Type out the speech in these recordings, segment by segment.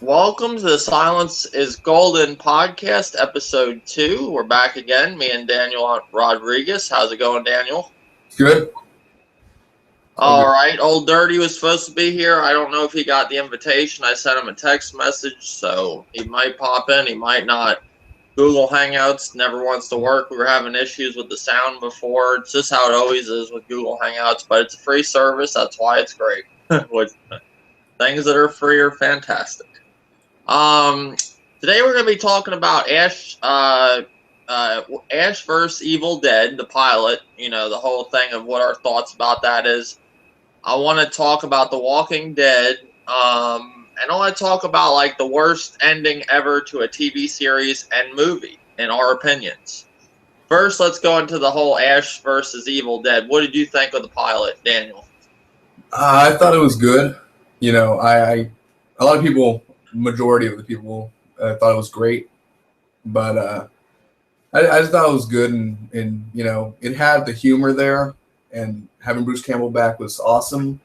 Welcome to the Silence is Golden podcast, episode 2. We're back again, me and Daniel Rodriguez. How's it going, Daniel? Good. All right. Old Dirty was supposed to be here. I don't know if he got the invitation. I sent him a text message, so he might pop in, he might not. Google Hangouts never wants to work. We were having issues with the sound before. It's just how it always is with Google Hangouts, but it's a free service. That's why it's great. Things that are free are fantastic. Today we're going to be talking about Ash vs. Evil Dead, the pilot. You know, the whole thing of what our thoughts about that is. I want to talk about The Walking Dead, and I want to talk about like the worst ending ever to a TV series and movie, in our opinions. First, let's go into the whole Ash vs. Evil Dead. What did you think of the pilot, Daniel? I thought it was good. You know, a lot of people, majority of the people, thought it was great, but I just thought it was good, and you know, it had the humor there, and having Bruce Campbell back was awesome.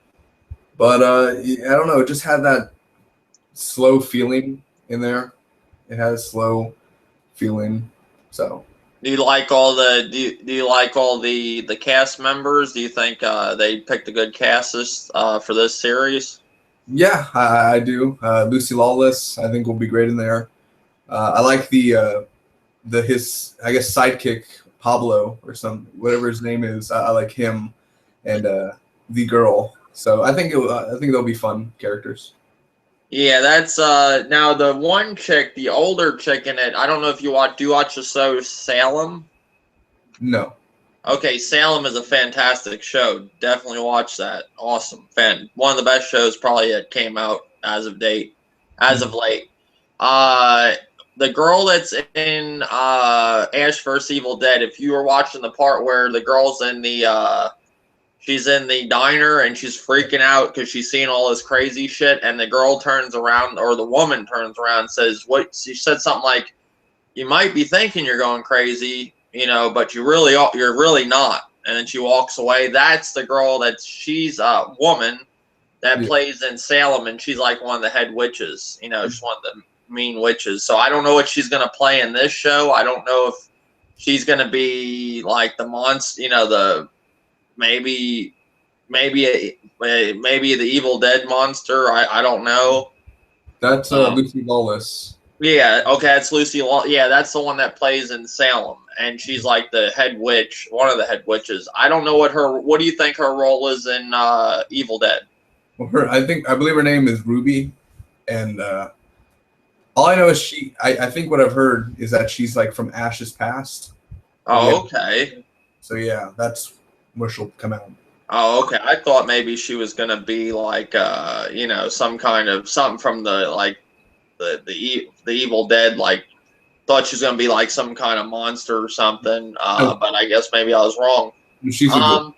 But I don't know, it just had that slow feeling in there. It had a slow feeling, so. Do you like all the do you like all the cast members? Do you think they picked a good cast for this series? Yeah, I do. Lucy Lawless, I think, will be great in there. I like his, I guess, sidekick Pablo or whatever his name is. I like him, and the girl. So I think they'll be fun characters. Yeah, that's now the one chick, the older chick in it. I don't know if you watch. Do you watch the show Salem? No. Okay, Salem is a fantastic show. Definitely watch that. Awesome. One of the best shows probably that came out as of late. The girl that's in Ash vs. Evil Dead, if you were watching the part where the girl's in she's in the diner and she's freaking out because she's seeing all this crazy shit, and the girl turns around, or the woman turns around and says, she said something like, you might be thinking you're going crazy, you know, but you're really not. And then she walks away. That's the girl she's a woman that plays in Salem, and she's like one of the head witches, you know, she's one of the mean witches. So I don't know what she's going to play in this show. I don't know if she's going to be like the monster, you know, maybe the Evil Dead monster. I don't know. That's Lucy Lawless. Yeah, okay, that's Lucy Law. Yeah, that's the one that plays in Salem, and she's like the head witch, one of the head witches. I don't know what do you think her role is in Evil Dead? Well, I believe her name is Ruby, and all I know is I think what I've heard is that she's like from Ash's past. Oh, okay. So yeah, that's where she'll come out. Oh, okay. I thought maybe she was gonna be like you know, something from the Evil Dead, like thought she was gonna be like some kind of monster or something. But I guess maybe I was wrong. She's a good.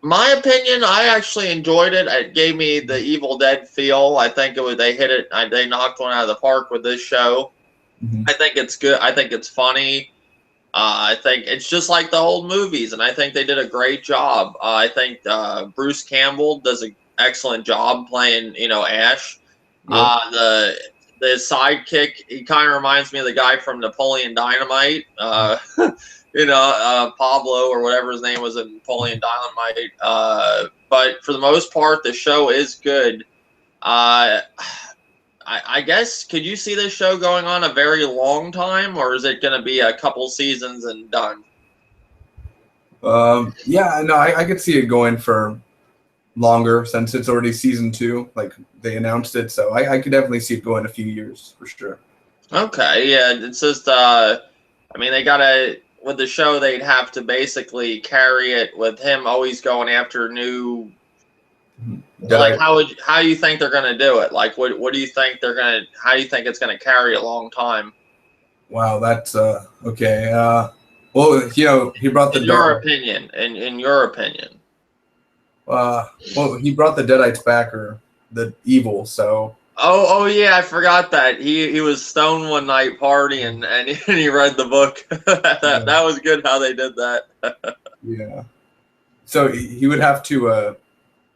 My opinion, I actually enjoyed it. It gave me the Evil Dead feel. I think they knocked one out of the park with this show. Mm-hmm. I think it's good. I think it's funny. I think it's just like the old movies, and I think they did a great job. I think Bruce Campbell does an excellent job playing, you know, Ash. Yep. The sidekick, he kind of reminds me of the guy from Napoleon Dynamite. You know, Pablo or whatever his name was in Napoleon Dynamite. But for the most part, the show is good. I guess, could you see this show going on a very long time, or is it going to be a couple seasons and done? Yeah, no, I could see it going for longer since it's already season 2. Like they announced it, so I could definitely see it going a few years for sure. Okay, yeah, it's just I mean, with the show, they'd have to basically carry it with him always going after new. Like, how do you think they're gonna do it? Like, what do you think how do you think it's gonna carry a long time? Wow, that's okay. Well, you know, he brought the. In your opinion. Well, he brought the Deadites back, or the evil. So. Oh yeah, I forgot that he was stoned one night partying and he read the book. That was good how they did that. Yeah. So he would have to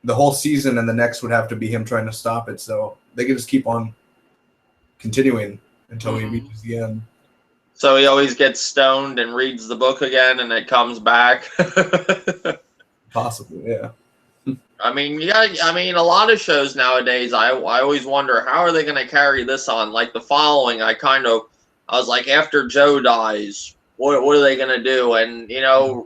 the whole season and the next would have to be him trying to stop it. So they could just keep on continuing until he reaches the end. So he always gets stoned and reads the book again, and it comes back. Possibly, yeah. I mean, a lot of shows nowadays, I always wonder, how are they going to carry this on? Like The Following, I was like, after Joe dies, what are they going to do? And,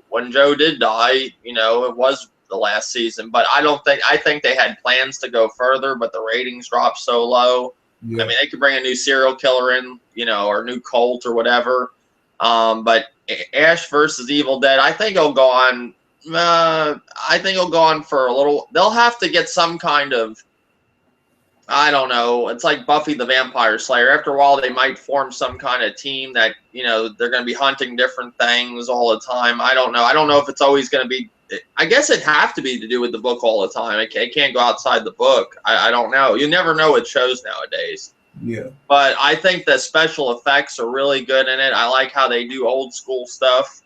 when Joe did die, it was the last season. But I think they had plans to go further, but the ratings dropped so low. Yeah. I mean, they could bring a new serial killer in, or a new cult or whatever. But Ash versus Evil Dead, I think it'll go on. I think it'll go on for a little. They'll have to get some kind of, I don't know. It's like Buffy the Vampire Slayer. After a while, they might form some kind of team that, they're going to be hunting different things all the time. I don't know. I don't know if it's always going to be. I guess it'd have to be to do with the book all the time. It can't go outside the book. I don't know. You never know with shows nowadays. Yeah. But I think the special effects are really good in it. I like how they do old school stuff.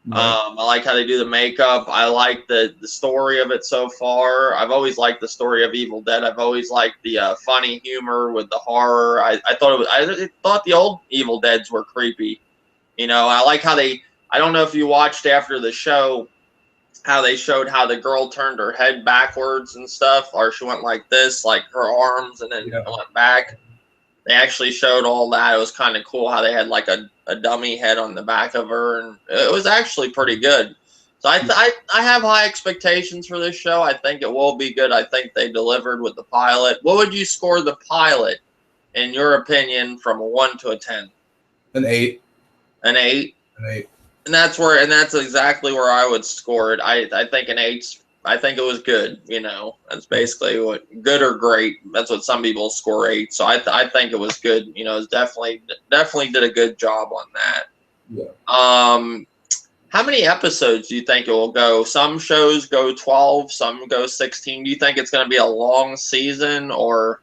Right. I like how they do the makeup. I like the story of it so far. I've always liked the story of Evil Dead. I've always liked the funny humor with the horror. I thought the old Evil Deads were creepy. I like how I don't know if you watched after the show, how they showed how the girl turned her head backwards and stuff, or she went like this, like her arms, and then went back. They actually showed all that. It was kind of cool how they had like a dummy head on the back of her, and it was actually pretty good. So I have high expectations for this show. I think it will be good. I think they delivered with the pilot. What would you score the pilot, in your opinion, from a 1 to a 10? An 8. An 8? An 8. And that's exactly where I would score it. I think an 8. I think it was good. That's basically what good or great. That's what some people score 8. So I think it was good. It's definitely did a good job on that. Yeah. How many episodes do you think it will go? Some shows go 12, some go 16. Do you think it's going to be a long season, or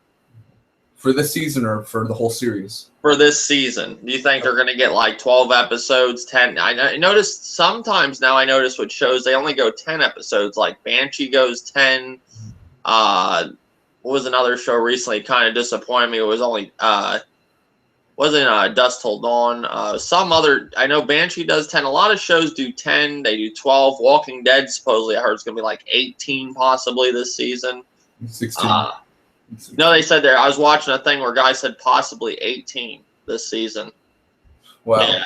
for this season, or for the whole series? For this season, do you think they're going to get like 12 episodes, 10? I noticed sometimes now. I notice with shows they only go 10 episodes. Like Banshee goes 10. What was another show recently? Kind of disappointed me. It was only wasn't Dusk Till Dawn. Some other, I know Banshee does 10. A lot of shows do 10. They do 12. Walking Dead supposedly I heard it's going to be like 18 possibly this season. 16. No, they said there. I was watching a thing where guys said possibly 18 this season. Wow. Yeah.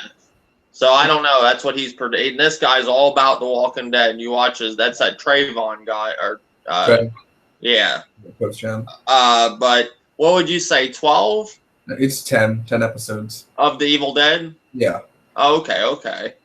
So I don't know. That's what he's predicting. This guy's all about The Walking Dead. And you watch that's that Trayvon guy. Yeah. Coach Chen. But what would you say? 12? It's 10 episodes of The Evil Dead. Yeah. Oh, okay.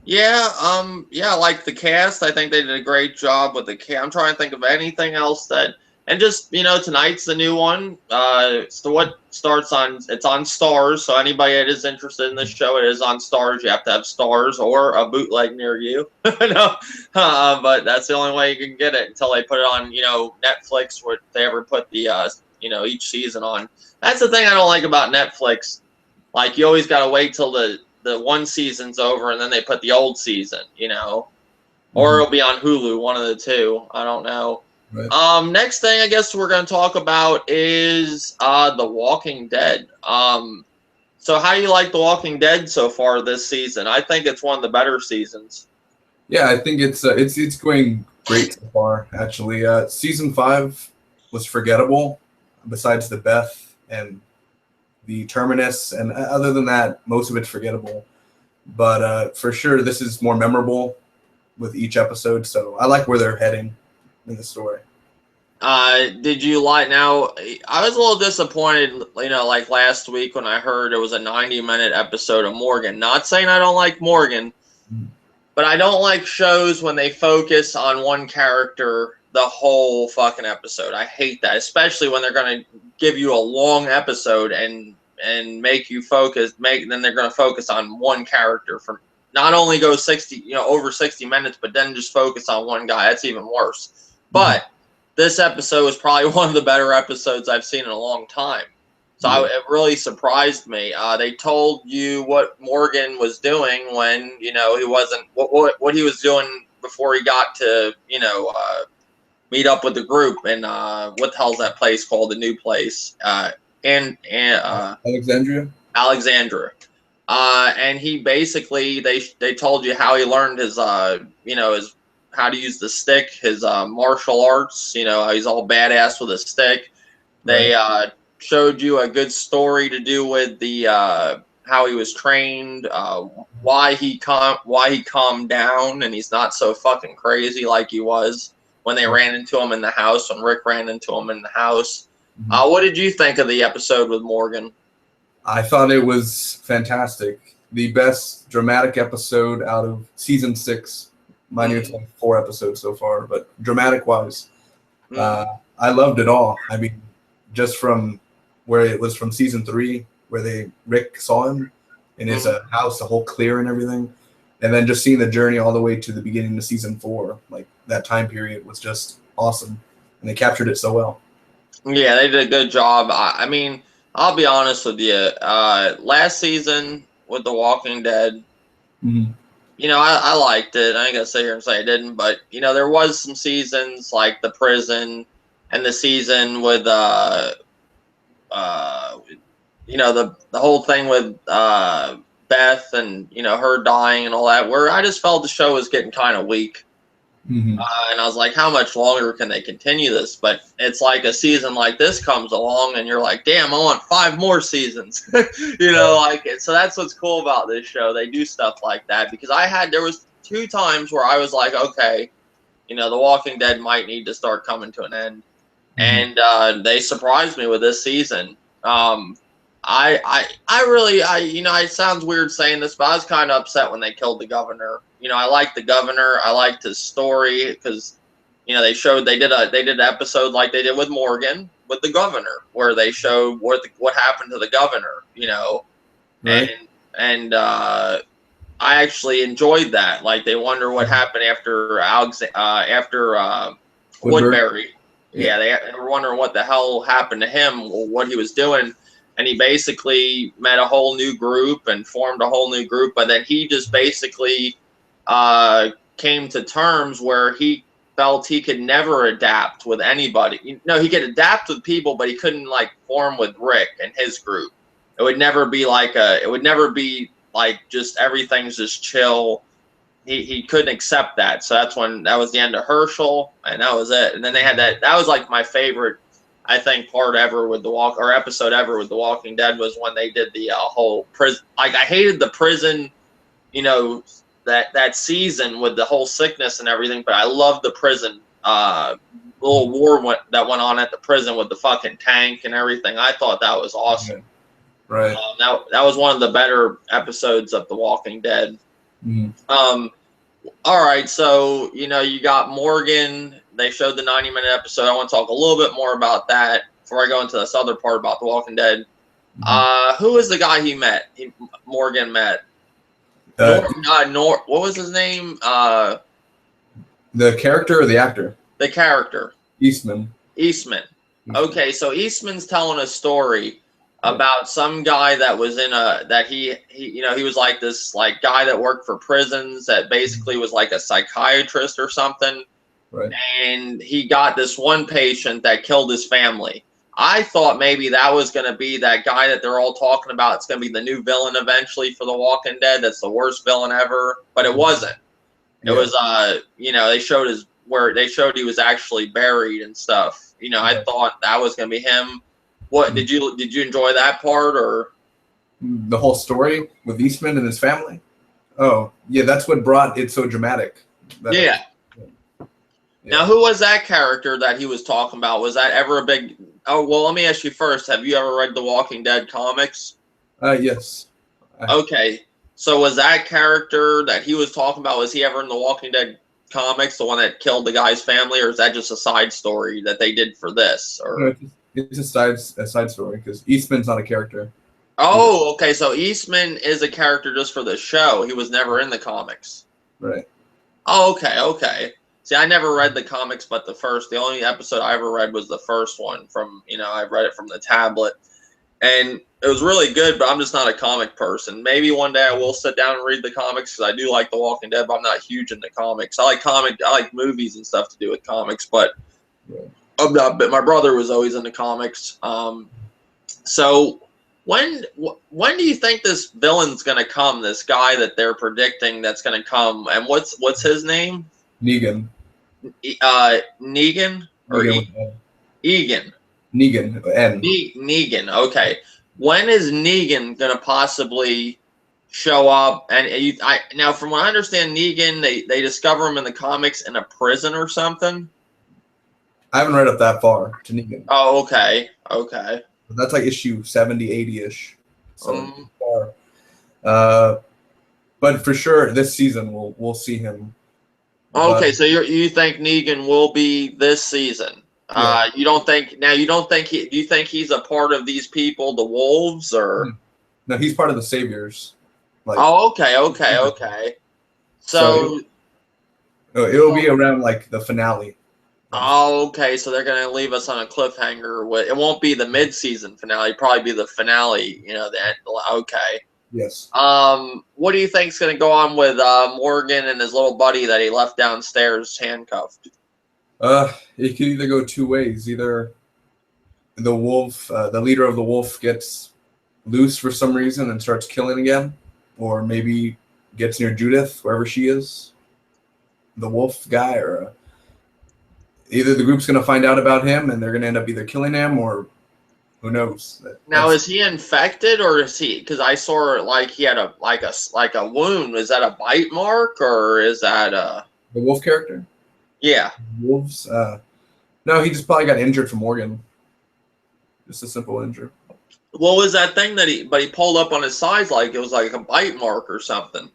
Yeah. I like the cast. I think they did a great job with the cast. I'm trying to think of anything else that. And just, tonight's the new one. So what starts on, it's on Stars. So anybody that is interested in this show, it is on Stars. You have to have Stars or a bootleg near you. No, but that's the only way you can get it until they put it on, Netflix, where they ever put the, each season on. That's the thing I don't like about Netflix. Like, you always got to wait till the one season's over and then they put the old season, Or it'll be on Hulu, one of the two. I don't know. Right. Next thing I guess we're going to talk about is The Walking Dead. So how do you like The Walking Dead so far this season? I think it's one of the better seasons. Yeah, I think it's going great so far, actually. Season 5 was forgettable, besides the Beth and the Terminus, and other than that, most of it's forgettable. But for sure, this is more memorable with each episode, so I like where they're heading in the story. Did you like? Now, I was a little disappointed, like last week when I heard it was a 90-minute episode of Morgan. Not saying I don't like Morgan, but I don't like shows when they focus on one character the whole fucking episode. I hate that, especially when they're going to give you a long episode and make you focus. Then they're going to focus on one character for not only go 60, over 60 minutes, but then just focus on one guy. That's even worse. But this episode was probably one of the better episodes I've seen in a long time. So it really surprised me. They told you what Morgan was doing when, he wasn't, what he was doing before he got to, meet up with the group. And what the hell's that place called? The new place. Alexandria. Alexandra. And he basically they told you how he learned his his how to use the stick, his martial arts. How he's all badass with a stick. They showed you a good story to do with the how he was trained, why he calmed down, and he's not so fucking crazy like he was when they ran into him in the house. When Rick ran into him in the house, what did you think of the episode with Morgan? I thought it was fantastic. The best dramatic episode out of season 6. Mind you, it's only 4 episodes so far, but dramatic wise, I loved it all. I mean, just from where it was from season 3, where Rick saw him in his house, the whole clear and everything, and then just seeing the journey all the way to the beginning of season 4, like that time period was just awesome, and they captured it so well. Yeah, they did a good job. I mean, I'll be honest with you. Last season with The Walking Dead, I liked it. I ain't gonna sit here and say I didn't, but there was some seasons like the prison and the season with the whole thing with Beth and her dying and all that, where I just felt the show was getting kind of weak. And I was like, how much longer can they continue this? But it's like a season like this comes along and you're like, damn, I want 5 more seasons. So that's what's cool about this show. They do stuff like that, because there was 2 times where I was like, okay, The Walking Dead might need to start coming to an end. And they surprised me with this season. It sounds weird saying this, but I was kind of upset when they killed the governor. I liked the governor. I liked his story because, they did an episode like they did with Morgan with the governor, where they showed what happened to the governor. Right. And I actually enjoyed that. Like, they wonder what happened after Woodbury. Yeah, they were wondering what the hell happened to him, what he was doing. And he basically met a whole new group and formed a whole new group. But then he just basically came to terms where he felt he could never adapt with anybody. He could adapt with people, but he couldn't form with Rick and his group. It would never be like just everything's just chill. He couldn't accept that. So that was the end of Herschel, and that was it. And then they had that was like my favorite, I think, part ever with episode ever with The Walking Dead was when they did the whole prison. Like, I hated the prison, that season with the whole sickness and everything, but I loved the prison little war that went on at the prison with the fucking tank and everything. I thought that was awesome. Right. That was one of the better episodes of The Walking Dead. All right, so you got Morgan. They showed the 90-minute episode. I want to talk a little bit more about that before I go into this other part about The Walking Dead. Who is the guy Morgan met? What was his name? The character or the actor? The character. Eastman. Okay, so Eastman's telling a story about some guy that was he was like this guy that worked for prisons that basically was like a psychiatrist or something. Right. And he got this one patient that killed his family. I thought maybe that was going to be that guy that they're all talking about. It's going to be the new villain eventually for The Walking Dead. That's the worst villain ever, but it wasn't. It was they showed he was actually buried and stuff. I thought that was going to be him. What did you enjoy that part, or the whole story with Eastman and his family? Oh, yeah, that's what brought it so dramatic. Yeah. Now, who was that character that he was talking about? Was that ever a big? Oh, well, let me ask you first. Have you ever read the Walking Dead comics? Yes. Okay, so was that character that he was talking about? Was he ever in the Walking Dead comics, the one that killed the guy's family, or is that just a side story that they did for this? Or no, it's a side story because Eastman's not a character. Oh, okay. So Eastman is a character just for the show. He was never in the comics. Right. Oh, okay. See, I never read the comics, but the only episode I ever read was the first one from, I read it from the tablet, and it was really good, but I'm just not a comic person. Maybe one day I will sit down and read the comics because I do like The Walking Dead, but I'm not huge into comics. I like movies and stuff to do with comics, but I'm not. But my brother was always into comics. So when do you think this villain's going to come? This guy that they're predicting that's going to come, and what's his name? Negan. Negan or Negan with N. Egan? Negan, N. Negan. Okay. When is Negan going to possibly show up? And now, from what I understand, Negan, they discover him in the comics in a prison or something. I haven't read up that far to Negan. Oh, okay. Okay. That's like issue 70, 80-ish. So far. But for sure, this season we'll see him. Okay, But, so you think Negan will be this season? Yeah. You don't think now? You don't think do you think he's a part of these people, the wolves, or? No, he's part of the Saviors. Like, Oh, okay. So So, it'll be around like the finale. oh, okay. So they're gonna leave us on a cliffhanger. It won't be the mid-season finale. It'll probably be the finale. You know, the end. Okay. Yes. What do you think's gonna go on with Morgan and his little buddy that he left downstairs handcuffed? It could either go two ways. Either the wolf, the leader of the wolf, gets loose for some reason and starts killing again, or maybe gets near Judith, wherever she is, the wolf guy, or either the group's going to find out about him and they're going to end up either killing him, or who knows. Now, is he infected, or is he? Because I saw like he had a wound. Is that a bite mark, or is that a the wolf character? Yeah. Wolves. No, he just probably got injured from Morgan. Just a simple injury. What was that thing that he pulled up on his sides like it was like a bite mark or something?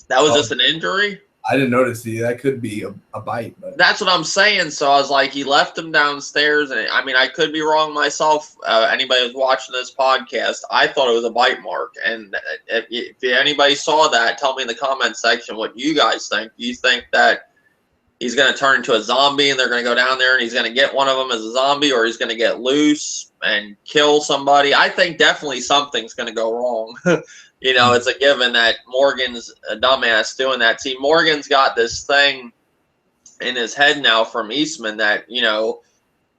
That was just an injury? I didn't notice that could be a bite. But That's what I'm saying. So I was like, he left him downstairs, and I mean, I could be wrong myself. Anybody who's watching this podcast, I thought it was a bite mark. And if anybody saw that, tell me in the comment section what you guys think. Do you think that he's going to turn into a zombie and they're going to go down there and he's going to get one of them as a zombie, or he's going to get loose and kill somebody? I think definitely something's going to go wrong. You know, it's a given that Morgan's a dumbass doing that. See, Morgan's got this thing in his head now from Eastman that, you know,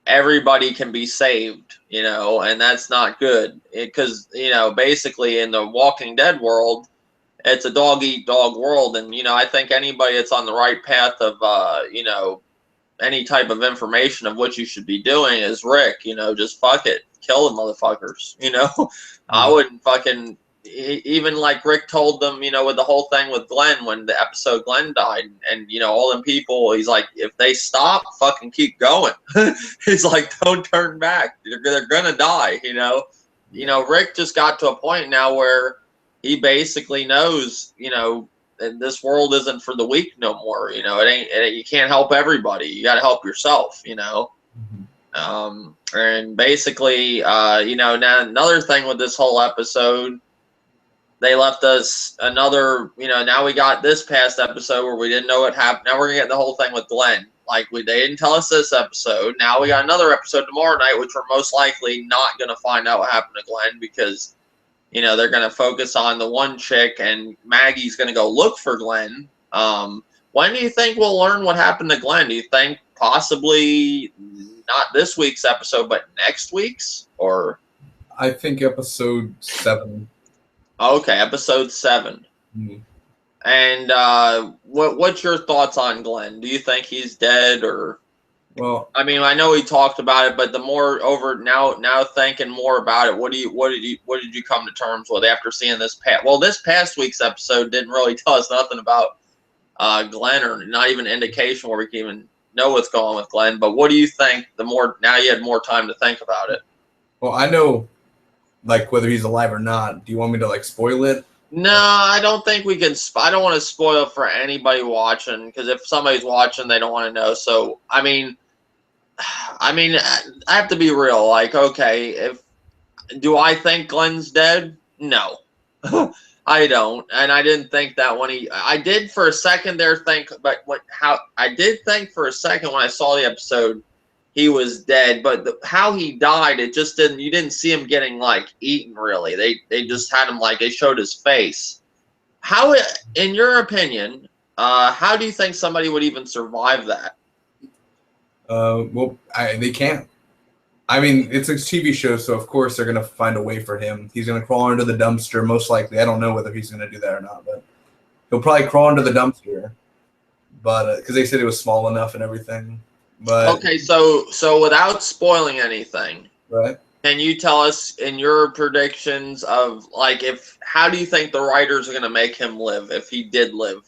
everybody can be saved, you know, and that's not good. Because, you know, basically in the Walking Dead world, it's a dog-eat-dog world. And, you know, I think anybody that's on the right path of, you know, any type of information of what you should be doing is Rick. You know, just fuck it. Kill the motherfuckers, you know. I wouldn't fucking... Even like Rick told them, you know, with the whole thing with Glenn, when the episode Glenn died, and, you know, all them people, he's like, if they stop, fucking keep going. He's like, don't turn back. They're going to die, you know. You know, Rick just got to a point now where he basically knows, you know, this world isn't for the weak no more. You know, you can't help everybody. You got to help yourself, you know. And basically, you know, now another thing with this whole episode, they left us another, you know, now we got this past episode where we didn't know what happened. Now we're going to get the whole thing with Glenn. Like, they didn't tell us this episode. Now we got another episode tomorrow night, which we're most likely not going to find out what happened to Glenn, because, you know, they're going to focus on the one chick, and Maggie's going to go look for Glenn. When do you think we'll learn what happened to Glenn? Do you think possibly not this week's episode, but next week's? Or I think episode 7. Okay, episode 7. And what's your thoughts on Glenn? Do you think he's dead, or? Well, I mean, I know we talked about it, but the more over now thinking more about it, what did you come to terms with after seeing this past? Well, this past week's episode didn't really tell us nothing about Glenn, or not even an indication where we can even know what's going on with Glenn. But what do you think? The more now you had more time to think about it. Well, I know, like, whether he's alive or not. Do you want me to, like, spoil it? No, I don't think we can. I don't want to spoil it for anybody watching, because if somebody's watching, they don't want to know. So, I mean, I have to be real. Like, okay, do I think Glenn's dead? No, I don't. And I didn't think that when I did for a second there think, but I did think for a second when I saw the episode, he was dead, but how he died, it just didn't. You didn't see him getting like eaten really. They just had him like they showed his face. How, in your opinion, how do you think somebody would even survive that? Well, they can't. I mean, it's a TV show, so of course they're gonna find a way for him. He's gonna crawl under the dumpster, most likely. I don't know whether he's gonna do that or not, but he'll probably crawl under the dumpster. But because they said it was small enough and everything. But Okay, so without spoiling anything, right. can you tell us in your predictions of like if how do you think the writers are gonna make him live if he did live?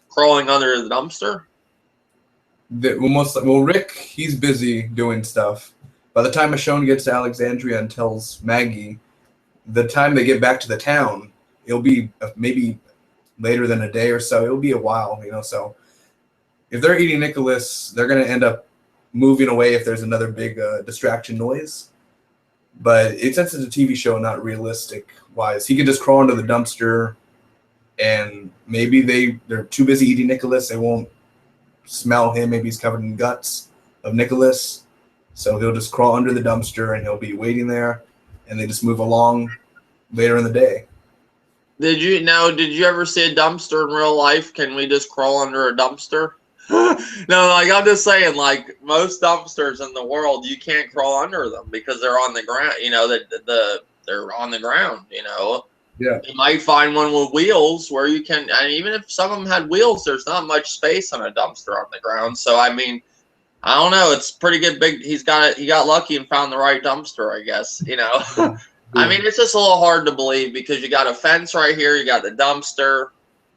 Crawling under the dumpster? Well, Rick, he's busy doing stuff. By the time Michonne gets to Alexandria and tells Maggie, the time they get back to the town, it'll be maybe later than a day or so. It'll be a while, So if they're eating Nicholas, they're going to end up moving away if there's another big distraction noise. But since it's a TV show, not realistic wise, he could just crawl into the dumpster, and maybe they're too busy eating Nicholas. They won't smell him. Maybe he's covered in guts of Nicholas. So he'll just crawl under the dumpster and he'll be waiting there, and they just move along later in the day. Did you ever see a dumpster in real life? Can we just crawl under a dumpster? No, like I'm just saying, like most dumpsters in the world, you can't crawl under them because they're on the ground. They're on the ground. Yeah. You might find one with wheels where you can, and even if some of them had wheels, there's not much space on a dumpster on the ground. So I mean, I don't know. It's pretty good. Big. He got lucky and found the right dumpster, I guess. I mean, it's just a little hard to believe because you got a fence right here. You got the dumpster.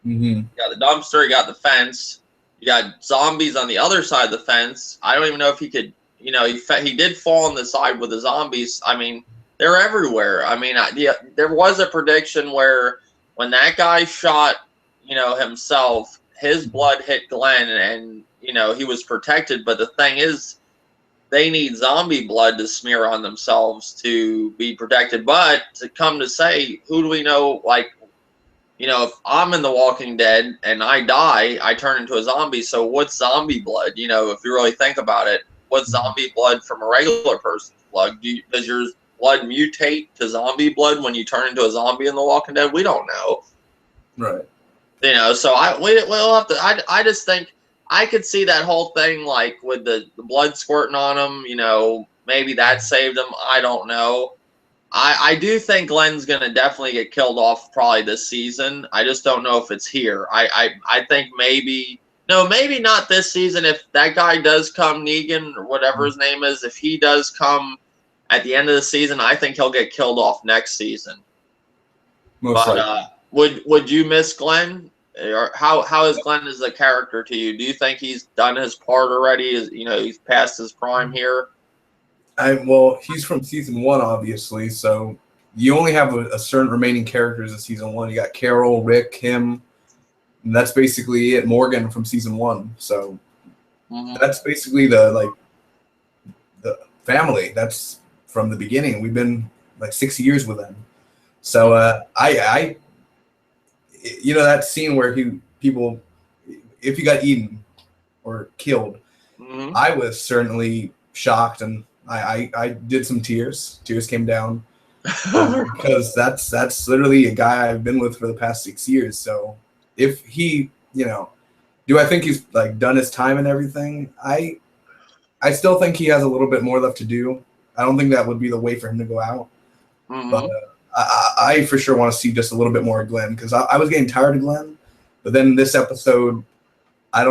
Mm-hmm. You got the dumpster. You got the fence. You got zombies on the other side of the fence. I don't even know if he could. He did fall on the side with the zombies. I mean, they're everywhere. I mean, there was a prediction where when that guy shot, himself, his blood hit Glenn, and he was protected. But the thing is, they need zombie blood to smear on themselves to be protected. But to come to say, who do we know? Like, if I'm in The Walking Dead and I die, I turn into a zombie. So what's zombie blood? If you really think about it, what's zombie blood from a regular person's blood? Does your blood mutate to zombie blood when you turn into a zombie in The Walking Dead? We don't know. Right. So we'll have to. I just think I could see that whole thing like with the blood squirting on him. Maybe that saved him. I don't know. I do think Glenn's going to definitely get killed off probably this season. I just don't know if it's here. I think maybe not this season. If that guy does come, Negan or whatever his name is, if he does come at the end of the season, I think he'll get killed off next season. Most likely. Would you miss Glenn? Or how is Glenn as a character to you? Do you think he's done his part already? He's past his prime here? He's from season 1, obviously, so you only have a certain remaining characters in season 1. You got Carol, Rick, him, and that's basically it. Morgan from season 1. So that's basically the family. That's from the beginning. We've been like 6 years with them. So I that scene where if he got eaten or killed, I was certainly shocked, and I did some tears. Tears came down because that's literally a guy I've been with for the past 6 years. So if he, do I think he's like done his time and everything? I still think he has a little bit more left to do. I don't think that would be the way for him to go out. But I for sure want to see just a little bit more of Glenn because I was getting tired of Glenn. But then this episode, I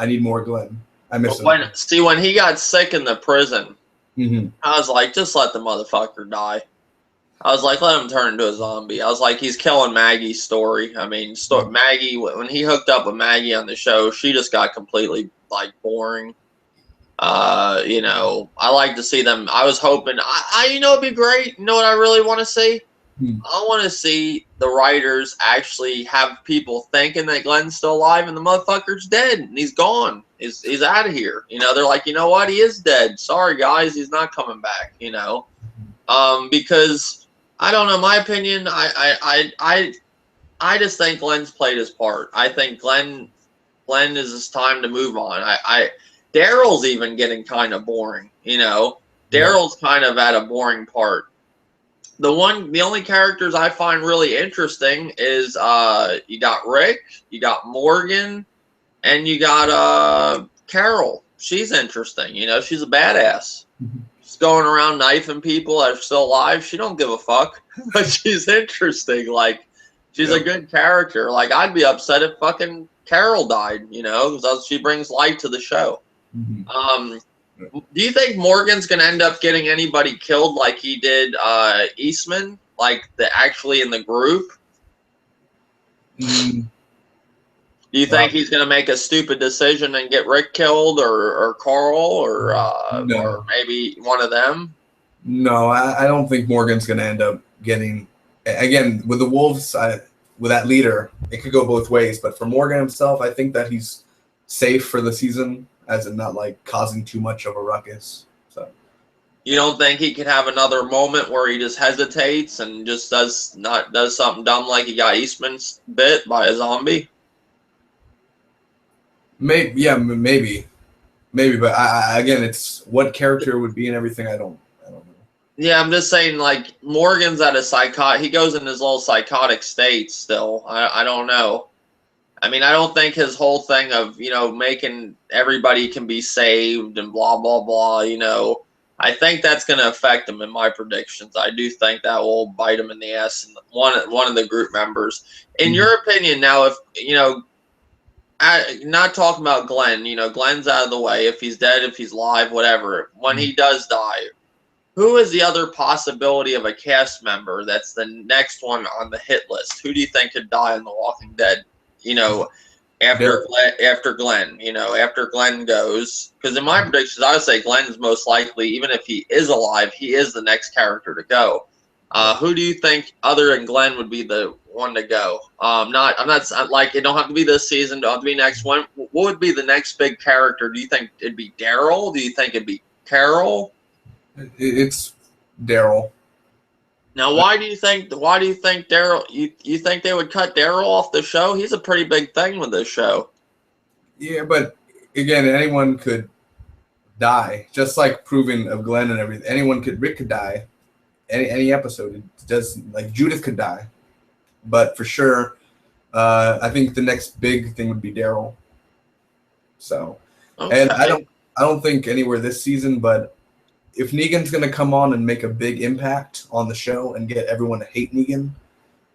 need more Glenn. I miss him. When he got sick in the prison, I was like, just let the motherfucker die. I was like, let him turn into a zombie. I was like, he's killing Maggie's story. I mean, Maggie, when he hooked up with Maggie on the show, she just got completely like boring. I like to see them. I was hoping, it'd be great. You know what I really want to see? I want to see the writers actually have people thinking that Glenn's still alive and the motherfucker's dead and he's gone. He's out of here. They're like, you know what? He is dead. Sorry, guys. He's not coming back, because I don't know. My opinion, I just think Glenn's played his part. I think Glenn is his time to move on. Daryl's even getting kind of boring, Daryl's kind of at a boring part. The only characters I find really interesting is you got Rick, you got Morgan, and you got Carol. She's interesting, she's a badass. She's going around knifing people that are still alive. She don't give a fuck, but she's interesting. Like, she's a good character. Like, I'd be upset if fucking Carol died, because she brings light to the show. Mm-hmm. Do you think Morgan's gonna end up getting anybody killed like he did Eastman, like actually in the group? Mm. Do you think he's gonna make a stupid decision and get Rick killed, or Carl, No. or maybe one of them? No, I don't think Morgan's going to end up getting. Again, with the Wolves, with that leader, it could go both ways. But for Morgan himself, I think that he's safe for the season, as in not like causing too much of a ruckus. So You don't think he could have another moment where he just hesitates and just does something dumb like he got Eastman's bit by a zombie? maybe, but again, it's what character would be and everything. I don't know. Yeah, I'm just saying, like, Morgan's at a he goes in his little psychotic state still. I don't know. I mean, I don't think his whole thing of, making everybody can be saved and blah, blah, blah, I think that's going to affect him in my predictions. I do think that will bite him in the ass, and one of the group members. In your opinion, now, if, not talking about Glenn, Glenn's out of the way. If he's dead, if he's alive, whatever. When he does die, who is the other possibility of a cast member that's the next one on the hit list? Who do you think could die in The Walking Dead? After Glenn, after Glenn goes. Because in my predictions, I would say Glenn is most likely, even if he is alive, he is the next character to go. Who do you think other than Glenn would be the one to go? I'm not like, it don't have to be this season, don't have to be next one. What would be the next big character? Do you think it'd be Daryl? Do you think it'd be Carol? It's Daryl. Now, why do you think Daryl? You think they would cut Daryl off the show? He's a pretty big thing with this show. Yeah, but again, anyone could die, just like proving of Glenn and everything. Rick could die, any episode. It does, like Judith could die, but for sure, I think the next big thing would be Daryl. So, okay. And I don't think anywhere this season, but if Negan's going to come on and make a big impact on the show and get everyone to hate Negan,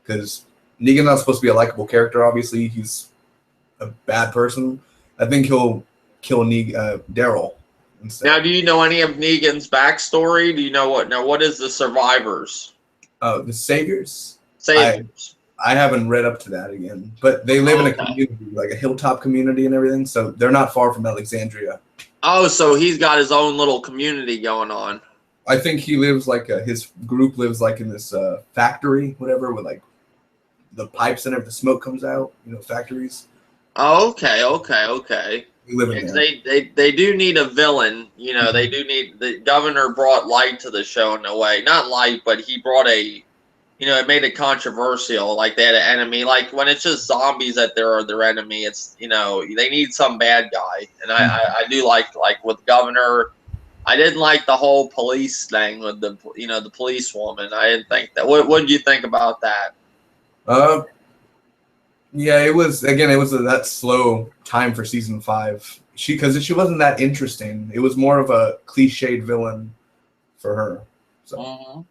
because Negan's not supposed to be a likable character, obviously. He's a bad person. I think he'll kill Daryl instead. Now, do you know any of Negan's backstory? Do you know what is the survivors? The Saviors? Saviors. I haven't read up to that again, but they live in a community, like a hilltop community and everything, so they're not far from Alexandria. Oh, so he's got his own little community going on. I think he lives his group lives like in this factory, whatever, with like the pipes and everything, the smoke comes out, factories. Oh, okay. We live in there. They do need a villain, They do need, the governor brought light to the show in a way, not light, but he brought it made it controversial. Like they had an enemy. Like when it's just zombies that they're their enemy, it's they need some bad guy. And I do like with Governor. I didn't like the whole police thing with the the police woman. I didn't think that. What did you think about that? Yeah, it was that slow time for season 5. Because she wasn't that interesting. It was more of a cliched villain for her. So. Mm-hmm.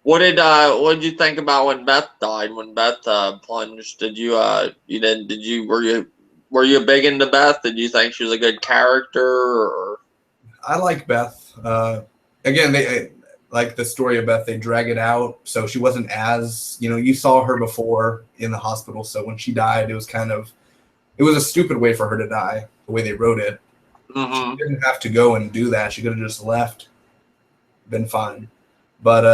What did you think about when Beth died? When Beth plunged, were you big into Beth? Did you think she was a good character? Or? I like Beth. Again, they like the story of Beth. They drag it out, so she wasn't as you saw her before in the hospital. So when she died, it was a stupid way for her to die. The way they wrote it, She didn't have to go and do that. She could have just left, been fine. But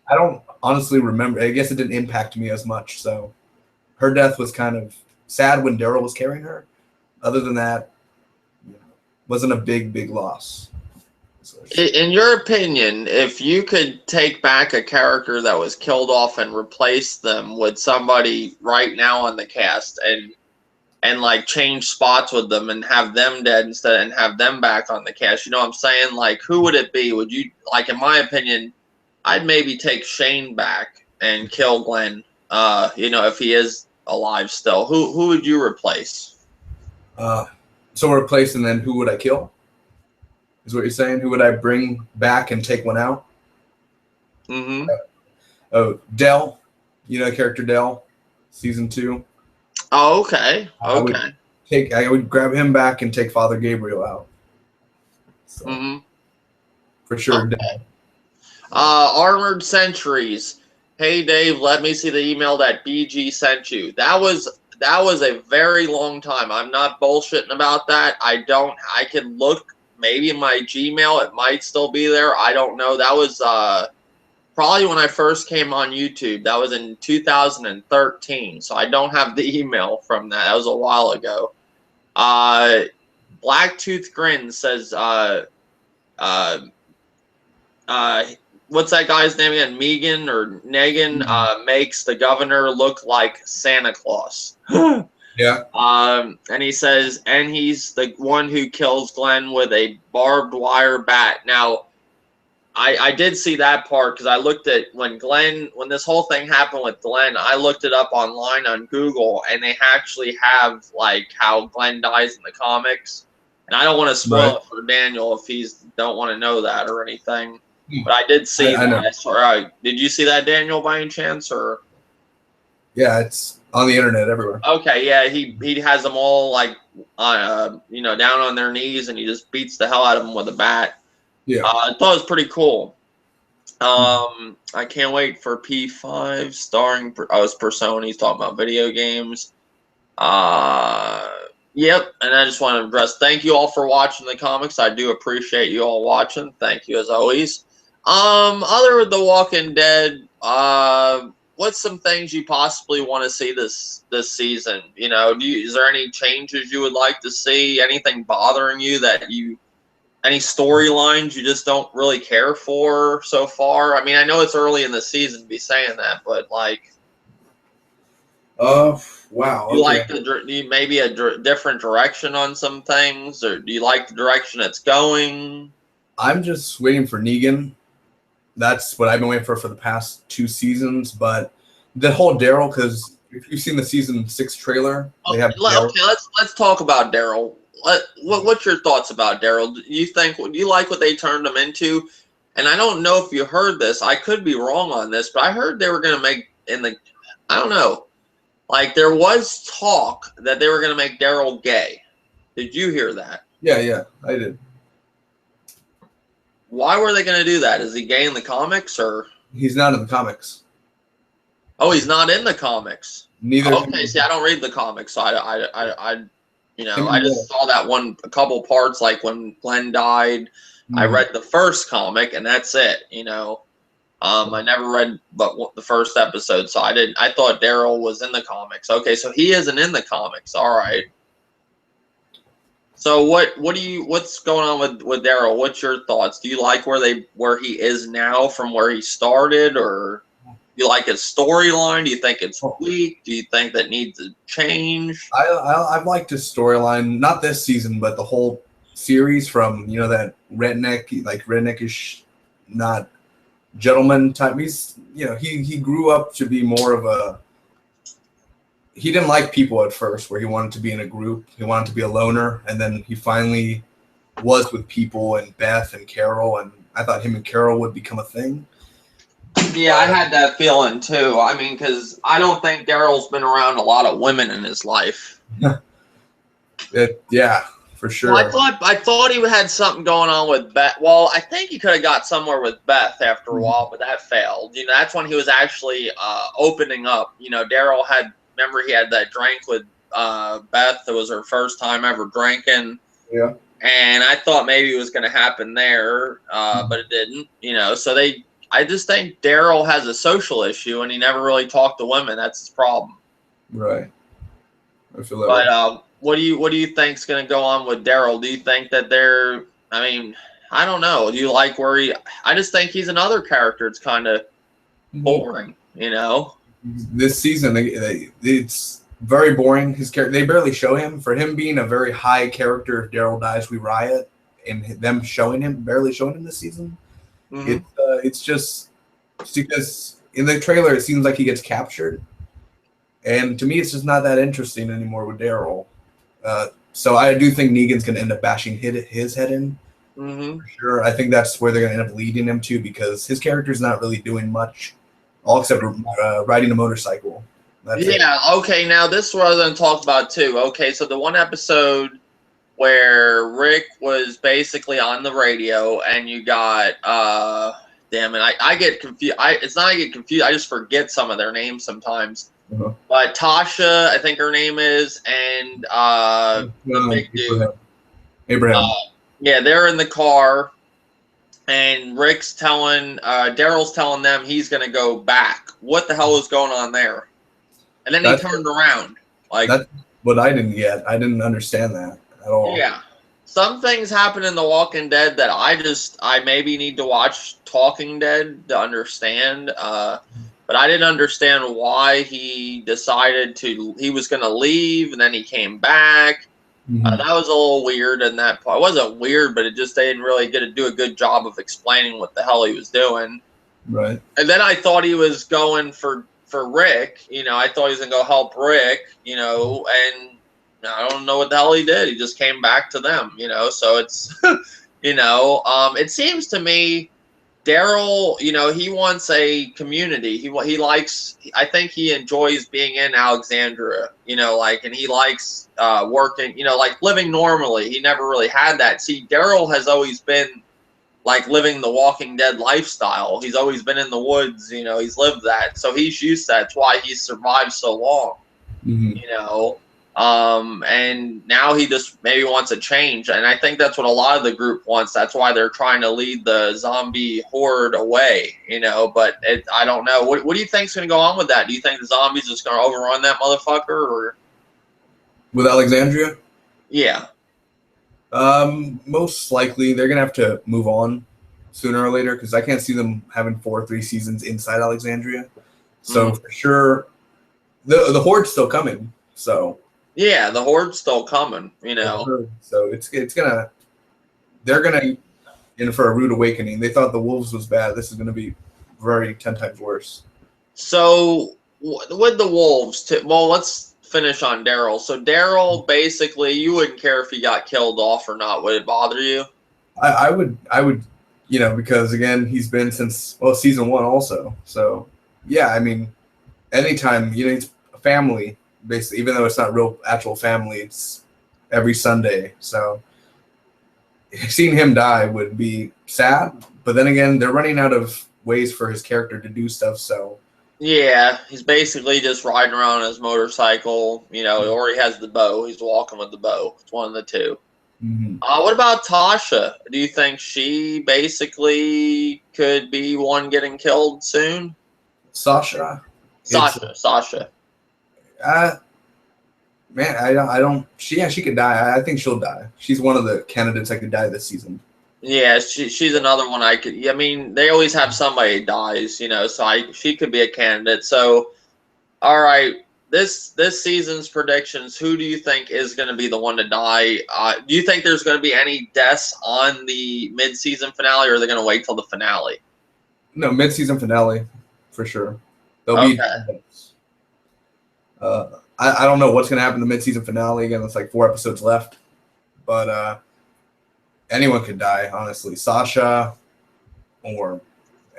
I don't honestly remember. I guess it didn't impact me as much. So her death was kind of sad when Daryl was carrying her. Other than that, wasn't a big loss. In your opinion, if you could take back a character that was killed off and replace them with somebody right now on the cast and like change spots with them and have them dead instead and have them back on the cast, you know what I'm saying? Like, who would it be? Would you, like, in my opinion, I'd maybe take Shane back and kill Glenn, if he is alive still. Who would you replace? So replace, and then who would I kill? Is what you're saying? Who would I bring back and take one out? Mm-hmm. Oh, Dell. You know the character Dell, season 2. Oh, okay. I would grab him back and take Father Gabriel out. So, Mm-hmm. for sure, Okay. Dell. Armored Sentries. Hey Dave, let me see the email that BG sent you. That was a very long time. I'm not bullshitting about that. I can look maybe in my Gmail. It might still be there. I don't know. That was probably when I first came on YouTube. That was in 2013. So I don't have the email from that. That was a while ago. Blacktooth Grin says what's that guy's name again? Megan or Negan makes the governor look like Santa Claus. Yeah. And he says, and he's the one who kills Glenn with a barbed wire bat. Now, I did see that part because I looked at when this whole thing happened with Glenn, I looked it up online on Google, and they actually have like how Glenn dies in the comics. And I don't want to spoil it for Daniel if he's don't want to know that or anything. But I did see that. Know. Or, did you see that, Daniel, by any chance? Or yeah, it's on the internet everywhere. Okay, yeah, he has them all like down on their knees, and he just beats the hell out of them with a bat. Yeah, I thought it was pretty cool. I can't wait for P5 starring. It's Persona. He's talking about video games. Yep, and I just want to address. Thank you all for watching the comics. I do appreciate you all watching. Thank you as always. Other than The Walking Dead, what's some things you possibly want to see this season? Is there any changes you would like to see? Anything bothering you any storylines you just don't really care for so far? I mean, I know it's early in the season to be saying that, but like, wow. You like maybe a different direction on some things, or do you like the direction it's going? I'm just waiting for Negan. That's what I've been waiting for the past 2 seasons. But the whole Daryl, because if you've seen the season 6 trailer, they have. Okay, let's talk about Daryl. What's your thoughts about Daryl? Do you like what they turned him into? And I don't know if you heard this. I could be wrong on this, but I heard they were going to make I don't know. Like there was talk that they were going to make Daryl gay. Did you hear that? Yeah, I did. Why were they going to do that? Is he gay in the comics, or he's not in the comics? Oh, he's not in the comics. Neither. Okay, see, I don't read the comics, so I just saw that a couple parts, like when Glenn died. I read the first comic, and that's it. I never read but the first episode, so I thought Daryl was in the comics. Okay, so he isn't in the comics. All right. So what's going on with Daryl? What's your thoughts? Do you like where he is now from where he started, or do you like his storyline? Do you think it's weak? Do you think that needs to change? I've liked his storyline, not this season, but the whole series from that redneckish, not gentleman type. He's he grew up to be more of a. He didn't like people at first, where he wanted to be in a group. He wanted to be a loner, and then he finally was with people and Beth and Carol, and I thought him and Carol would become a thing. Yeah, I had that feeling too. I mean, because I don't think Daryl's been around a lot of women in his life. Yeah, for sure. Well, I thought he had something going on with Beth. Well, I think he could have got somewhere with Beth after a while, but that failed. That's when he was actually opening up. Daryl remember he had that drink with Beth. It was her first time ever drinking. Yeah. And I thought maybe it was going to happen there, but it didn't. So I just think Daryl has a social issue, and he never really talked to women. That's his problem. Right. I feel that. But what do you think's going to go on with Daryl? Do you think that I mean, I don't know. Do you like where I just think he's another character. It's kind of boring, This season, it's very boring. His character, they barely show him. For him being a very high character, if Daryl dies, we riot, and them barely showing him this season. It's just because in the trailer it seems like he gets captured, and to me it's just not that interesting anymore with Daryl. So I do think Negan's gonna end up bashing his head in, Mm-hmm. for sure. I think that's where they're going to end up leading him to because his character's not really doing much, all except riding a motorcycle. That's it. Yeah. Okay. Now this is what I was going to talk about too. Okay. So the one episode where Rick was basically on the radio, and you got damn it, I get confused. It's not I get confused. I just forget some of their names sometimes. Uh-huh. But Tasha, I think her name is, and the big dude. Abraham. Yeah, they're in the car, and Rick's telling Daryl's telling them he's gonna go back. What the hell is going on there? And then he turned around. Like, that's what I didn't get. I didn't understand that at all. yeah. Some things happen in The Walking Dead that I maybe need to watch Talking Dead to understand. But I didn't understand why he decided he was going to leave, and then he came back. Mm-hmm. That was a little weird in that part. It wasn't weird, but they didn't really get to do a good job of explaining what the hell he was doing. Right. And then I thought he was going for Rick. I thought he was going to go help Rick, and I don't know what the hell he did. He just came back to them, so it's, it seems to me Daryl, he wants a community. He likes, I think he enjoys being in Alexandria, and he likes working, like living normally. He never really had that. See, Daryl has always been like living the Walking Dead lifestyle. He's always been in the woods, he's lived that. So he's used to that. That's why he's survived so long, and now he just maybe wants a change. And I think that's what a lot of the group wants. That's why they're trying to lead the zombie horde away, but I don't know. What do you think's going to go on with that? Do you think the zombies just going to overrun that motherfucker, or? With Alexandria? Yeah. Most likely they're going to have to move on sooner or later because I can't see them having 3 seasons inside Alexandria. So for sure, the horde's still coming. So yeah, the horde's still coming. So they're gonna in for a rude awakening. They thought the wolves was bad. This is gonna be very 10 times worse. So with the wolves, well, let's finish on Daryl. So Daryl, basically, you wouldn't care if he got killed off or not. Would it bother you? I would, because again, he's been since season 1 also. So yeah, I mean, anytime it's a family, basically, even though it's not real actual family, it's every Sunday. So seeing him die would be sad. But then again, they're running out of ways for his character to do stuff. So yeah, he's basically just riding around on his motorcycle, or he has the bow. He's walking with the bow. It's one of the two. Mm-hmm. What about Tasha? Do you think she basically could be one getting killed soon? Sasha. Man, I don't. She could die. I think she'll die. She's one of the candidates that could die this season. Yeah, she's another one I could. I mean, they always have somebody dies, so she could be a candidate. So, all right, this season's predictions. Who do you think is going to be the one to die? Do you think there's going to be any deaths on the mid-season finale, or are they going to wait till the finale? No, mid-season finale, for sure. There'll be. I don't know what's going to happen in the mid-season finale. Again, it's like 4 episodes left. But anyone could die, honestly. Sasha or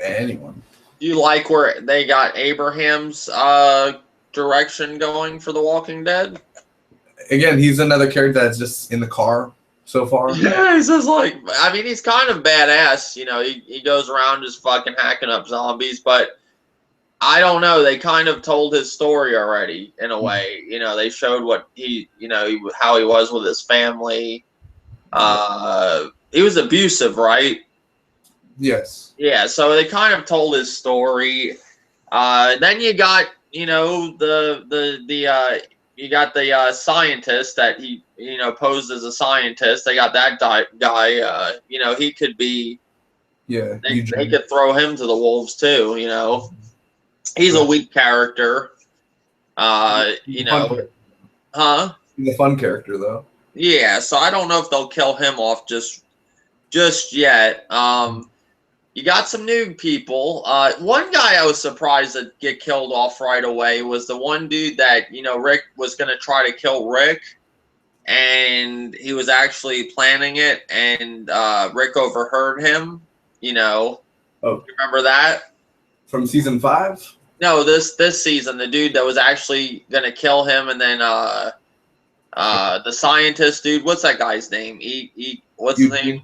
anyone. Do you like where they got Abraham's direction going for The Walking Dead? Again, he's another character that's just in the car so far. Yeah, he's just like, I mean, he's kind of badass. He goes around just fucking hacking up zombies, but I don't know. They kind of told his story already in a way. They showed what how he was with his family. He was abusive, right? Yes. Yeah. So they kind of told his story. Then you got you got the scientist that he posed as a scientist. They got that guy. He could be. Yeah. They could throw him to the wolves too. He's a weak character. Huh? He's a fun character, though. Yeah, so I don't know if they'll kill him off just yet. You got some new people. One guy I was surprised to get killed off right away was the one dude that Rick was going to try to kill Rick, and he was actually planning it, and Rick overheard him. You know, Oh, remember that? from season 5? No, this season, the dude that was actually gonna kill him, and then the scientist dude, what's that guy's name? What's his name?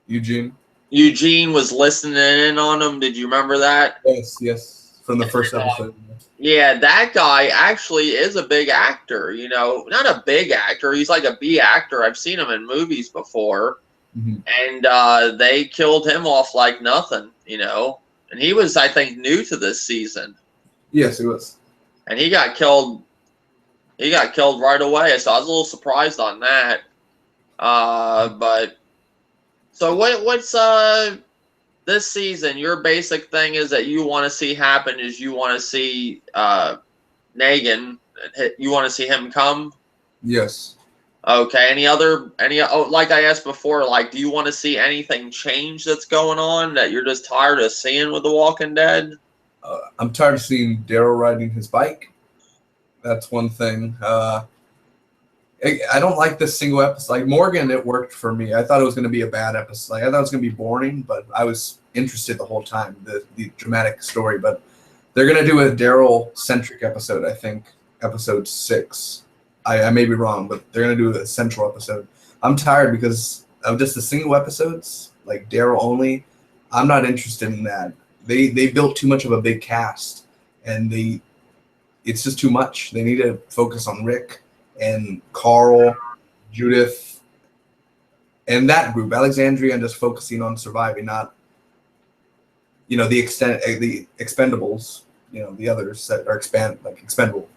Eugene. Eugene was listening in on him. Did you remember that? Yes, from the first episode. Yeah, that guy actually is a big actor. You know, not a big actor. He's like a B actor. I've seen him in movies before, and they killed him off like nothing. You know, and he was, I think, new to this season. Yes, it was. And he got killed. He got killed right away. So I was a little surprised on that. But so what's this season? Your basic thing is that you want to see happen is you want to see Negan. You want to see him come. Yes. Okay. Like I asked before, like, do you want to see anything change that's going on that you're just tired of seeing with The Walking Dead? I'm tired of seeing Daryl riding his bike. That's one thing. I don't like this single episode. Like Morgan, it worked for me. I thought it was going to be a bad episode. Like I thought it was going to be boring, but I was interested the whole time. The dramatic story, but they're going to do a Daryl centric episode. I think episode 6. I may be wrong, but they're going to do a central episode. I'm tired because of just the single episodes, like Daryl only. I'm not interested in that. They built too much of a big cast, and it's just too much. They need to focus on Rick and Carl, Judith, and that group, Alexandria, and just focusing on surviving, not the expendables, the others that are expendable.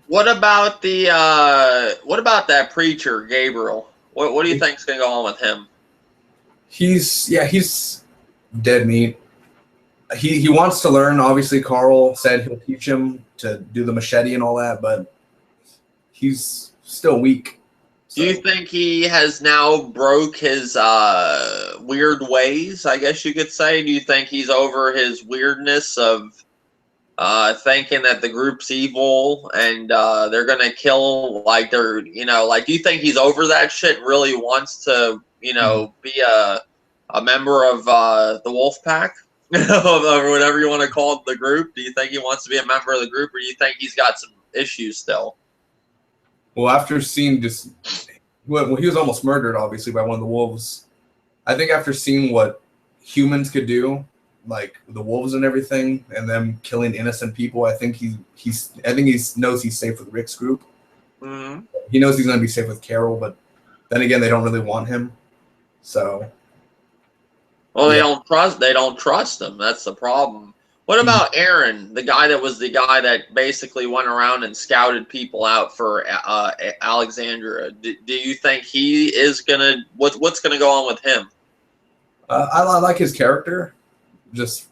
What about that preacher, Gabriel? What do you think's gonna go on with him? He's dead meat. He wants to learn. Obviously, Carl said he'll teach him to do the machete and all that, but he's still weak. So. Do you think he has now broke his weird ways, I guess you could say? Do you think he's over his weirdness of thinking that the group's evil and they're going to kill, like they're, like, do you think he's over that shit and really wants to, be a member of the Wolf Pack? Or whatever you want to call it, the group? Do you think he wants to be a member of the group, or do you think he's got some issues still? Well, after seeing he was almost murdered, obviously, by one of the wolves. I think after seeing what humans could do, like the wolves and everything, and them killing innocent people, I think he knows he's safe with Rick's group. Mm-hmm. He knows he's going to be safe with Carol, but then again, they don't really want him. So, well, they don't trust him. That's the problem. What about Aaron, the guy that basically went around and scouted people out for Alexandria? Do you think he is gonna what's gonna go on with him? I like his character, just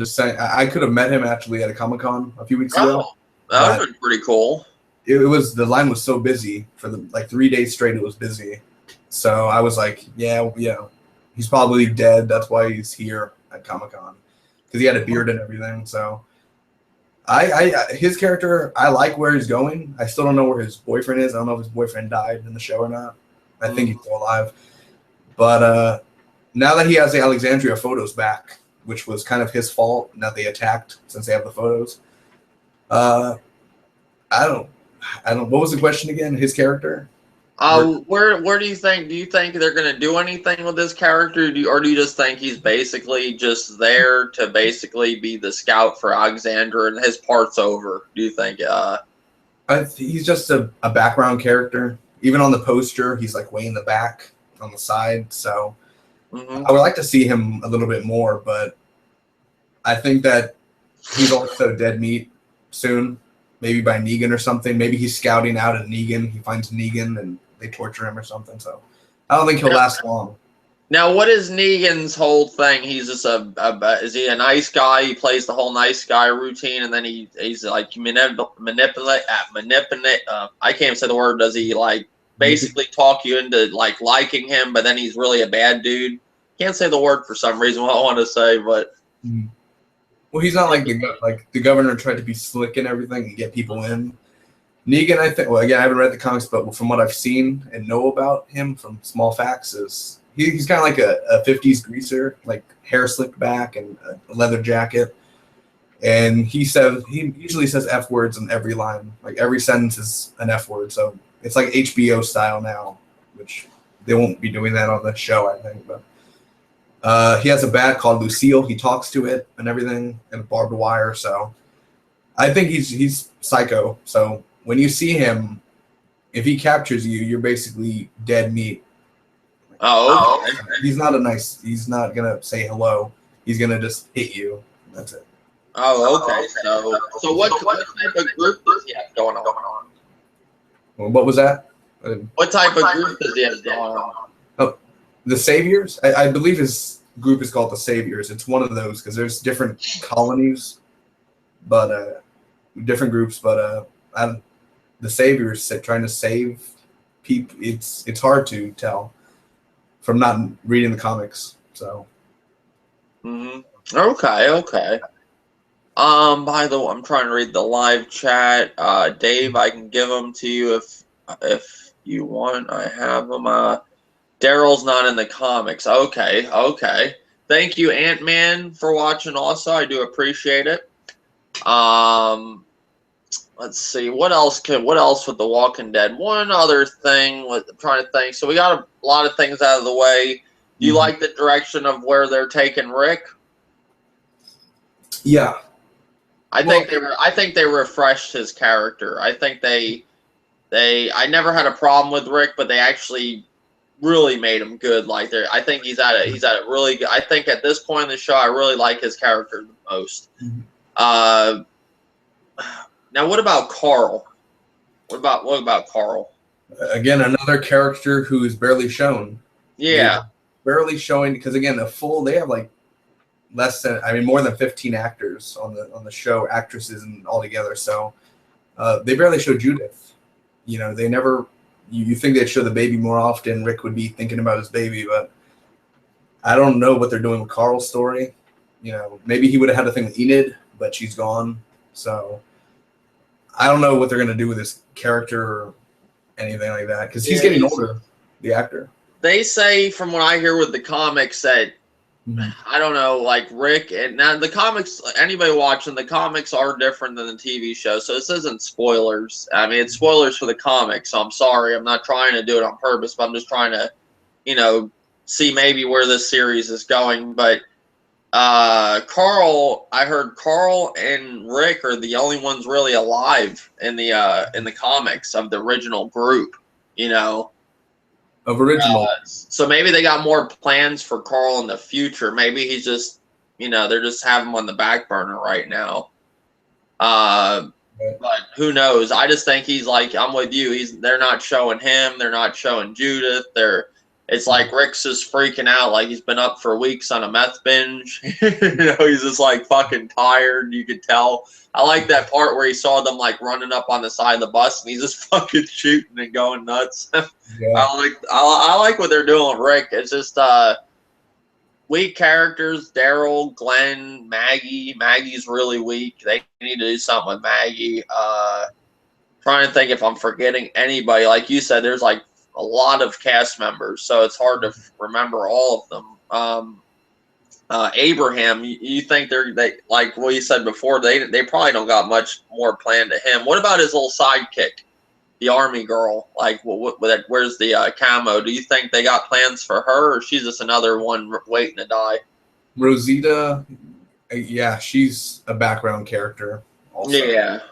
saying. I could have met him actually at a Comic-Con a few weeks ago. That would have been pretty cool. It was, the line was so busy for 3 days straight. It was busy, so I was like, yeah, he's probably dead. That's why he's here at Comic-Con. Because he had a beard and everything. So his character, I like where he's going. I still don't know where his boyfriend is. I don't know if his boyfriend died in the show or not. I think he's still alive. But now that he has the Alexandria photos back, which was kind of his fault, now they attacked since they have the photos. I don't what was the question again? His character? Where do you think? Do you think they're going to do anything with this character, or do you just think he's basically just there to basically be the scout for Alexander and his part's over? Do you think? He's just a background character. Even on the poster, he's like way in the back on the side. So I would like to see him a little bit more, but I think that he's also dead meat soon. Maybe by Negan or something. Maybe he's scouting out at Negan. He finds Negan and they torture him or something. So I don't think he'll last long. Now, what is Negan's whole thing? He's just is he a nice guy? He plays the whole nice guy routine, and then he's like manipulate. I can't say the word. Does he like basically talk you into like liking him, but then he's really a bad dude? Can't say the word for some reason. What I want to say, but. Well, he's not like the governor tried to be slick and everything and get people in. Negan, I think. Well, again, I haven't read the comics, but from what I've seen and know about him from small facts, is he's kind of like a '50s greaser, like hair slicked back and a leather jacket. And he usually says F words in every line. Like every sentence is an F word. So it's like HBO style now, which they won't be doing that on the show, I think. But he has a bat called Lucille. He talks to it and everything, and barbed wire. So I think he's psycho. So when you see him, if he captures you, you're basically dead meat. Oh, okay. He's not gonna say hello. He's gonna just hit you. That's it. Oh, okay. So what type of group does he have going on? Well, what was that? What type of group does he have going on? Oh, the Saviors? I believe his group is called the Saviors. It's one of those because there's different colonies, but different groups. But the Saviors trying to save people. It's hard to tell from not reading the comics. So. Okay. By the way, I'm trying to read the live chat. Dave, I can give them to you if you want. I have them. Daryl's not in the comics. Okay. Thank you, Ant-Man, for watching also. I do appreciate it. Let's see. What else with The Walking Dead? One other thing. I'm trying to think. So we got a lot of things out of the way. Do you like the direction of where they're taking Rick? Yeah. I think they refreshed his character. I think I never had a problem with Rick, but they actually really made him good. I think he's at a really good. I think at this point in the show, I really like his character the most. Now, what about Carl? What about Carl? Again, another character who is barely shown. Yeah, barely showing because again, they have like more than 15 actors on the show, actresses and all together. So they barely show Judith. They never. You think they'd show the baby more often. Rick would be thinking about his baby, but I don't know what they're doing with Carl's story. Maybe he would have had a thing with Enid, but she's gone. So I don't know what they're gonna do with his character or anything like that because he's getting older. The actor. They say, from what I hear with the comics, that I don't know, like Rick, and now the comics, anybody watching, the comics are different than the TV show, so this isn't spoilers. I mean, it's spoilers for the comics, so I'm sorry. I'm not trying to do it on purpose, but I'm just trying to, see maybe where this series is going. But Carl, I heard Carl and Rick are the only ones really alive in the comics of the original group, Of original. So maybe they got more plans for Carl in the future. Maybe he's just, they're just having him on the back burner right now. But who knows? I just think he's like, I'm with you. They're not showing him. They're not showing Judith. It's like Rick's just freaking out, like he's been up for weeks on a meth binge. He's just like fucking tired. You could tell. I like that part where he saw them like running up on the side of the bus and he's just fucking shooting and going nuts. Yeah. I like what they're doing with Rick. It's just weak characters. Daryl, Glenn, Maggie. Maggie's really weak. They need to do something with Maggie. Trying to think if I'm forgetting anybody. Like you said, there's like a lot of cast members, so it's hard to remember all of them. Abraham, you think they like what you said before? They probably don't got much more planned to him. What about his little sidekick, the army girl? Like, where's the camo? Do you think they got plans for her, or she's just another one waiting to die? Rosita, yeah, she's a background character. Also. Yeah,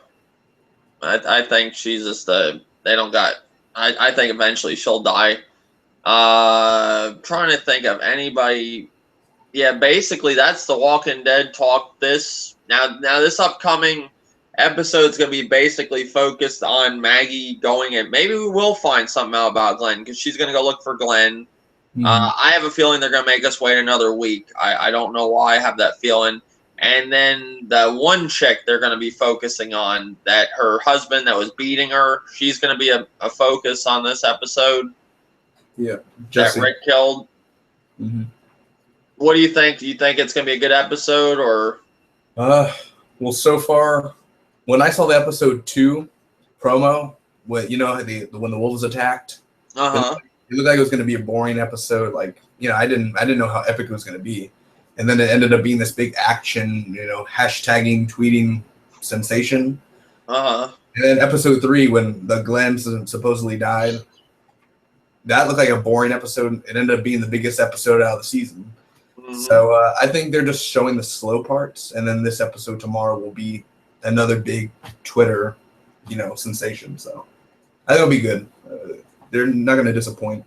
I think she's just they don't got. I think eventually she'll die. Trying to think of anybody. Yeah, basically that's the Walking Dead talk. Now this upcoming episode is going to be basically focused on Maggie going, and maybe we will find something out about Glenn because she's going to go look for Glenn. I have a feeling they're going to make us wait another week. I don't know why I have that feeling. And then the one chick they're going to be focusing on, that her husband that was beating her, she's going to be a focus on this episode. Yeah, Jesse. That Rick killed. Mm-hmm. What do you think? Do you think it's going to be a good episode, or? Well, so far, when I saw the episode 2 promo with when the wolves attacked. Uh-huh. It looked like it was going to be a boring episode. Like, I didn't know how epic it was going to be, and then it ended up being this big action, hashtagging, tweeting sensation. Uh-huh. And then episode 3, when the Glenn supposedly died, that looked like a boring episode. It ended up being the biggest episode out of the season. Mm-hmm. So I think they're just showing the slow parts, and then this episode tomorrow will be another big Twitter, sensation. So I think it'll be good. They're not going to disappoint.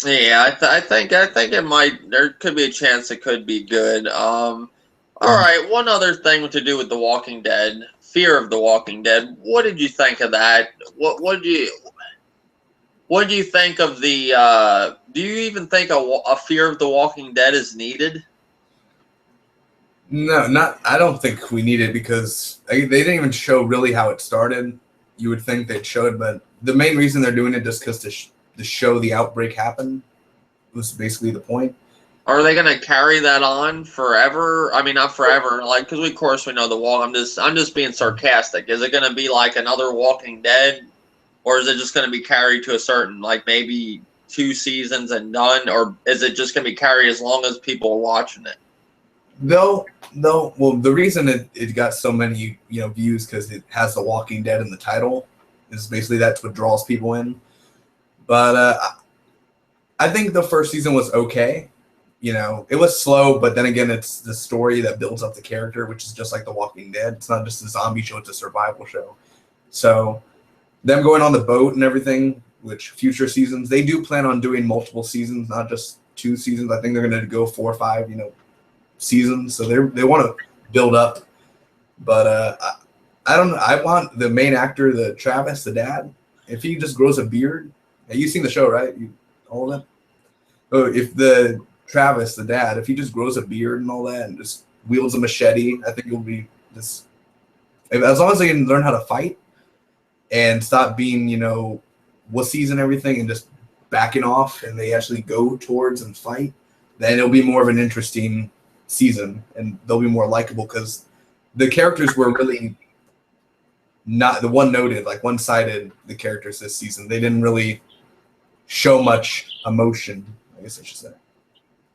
Yeah, I think it might. There could be a chance it could be good. All right. One other thing to do with The Walking Dead, Fear of the Walking Dead. What did you think of that? What do you think of the? Do you even think a Fear of the Walking Dead is needed? No, not. I don't think we need it because they didn't even show really how it started. You would think they'd show it, but the main reason they're doing it just because to show the outbreak happen was basically the point. Are they going to carry that on forever? I mean, not forever, like because of course we know the wall. I'm just being sarcastic. Is it going to be like another Walking Dead, or is it just going to be carried to a certain, like maybe 2 seasons and done, or is it just going to be carried as long as people are watching it? No. Well, the reason it got so many views because it has The Walking Dead in the title is basically that's what draws people in. But I think the first season was okay. It was slow, but then again, it's the story that builds up the character, which is just like The Walking Dead. It's not just a zombie show; it's a survival show. So them going on the boat and everything, which future seasons they do plan on doing multiple seasons, not just 2 seasons. I think they're going to go 4 or 5, seasons. So they want to build up. But I don't know. I want the main actor, the Travis, the dad. If he just grows a beard, you've seen the show, right? All of that. Oh, if the Travis, the dad, if he just grows a beard and all that, and just wields a machete, I think it'll be just. As long as they can learn how to fight and stop being, wussies and everything, and just backing off, and they actually go towards and fight, then it'll be more of an interesting season, and they'll be more likable because the characters were really not the one-sided. The characters this season, they didn't really show much emotion, I guess I should say.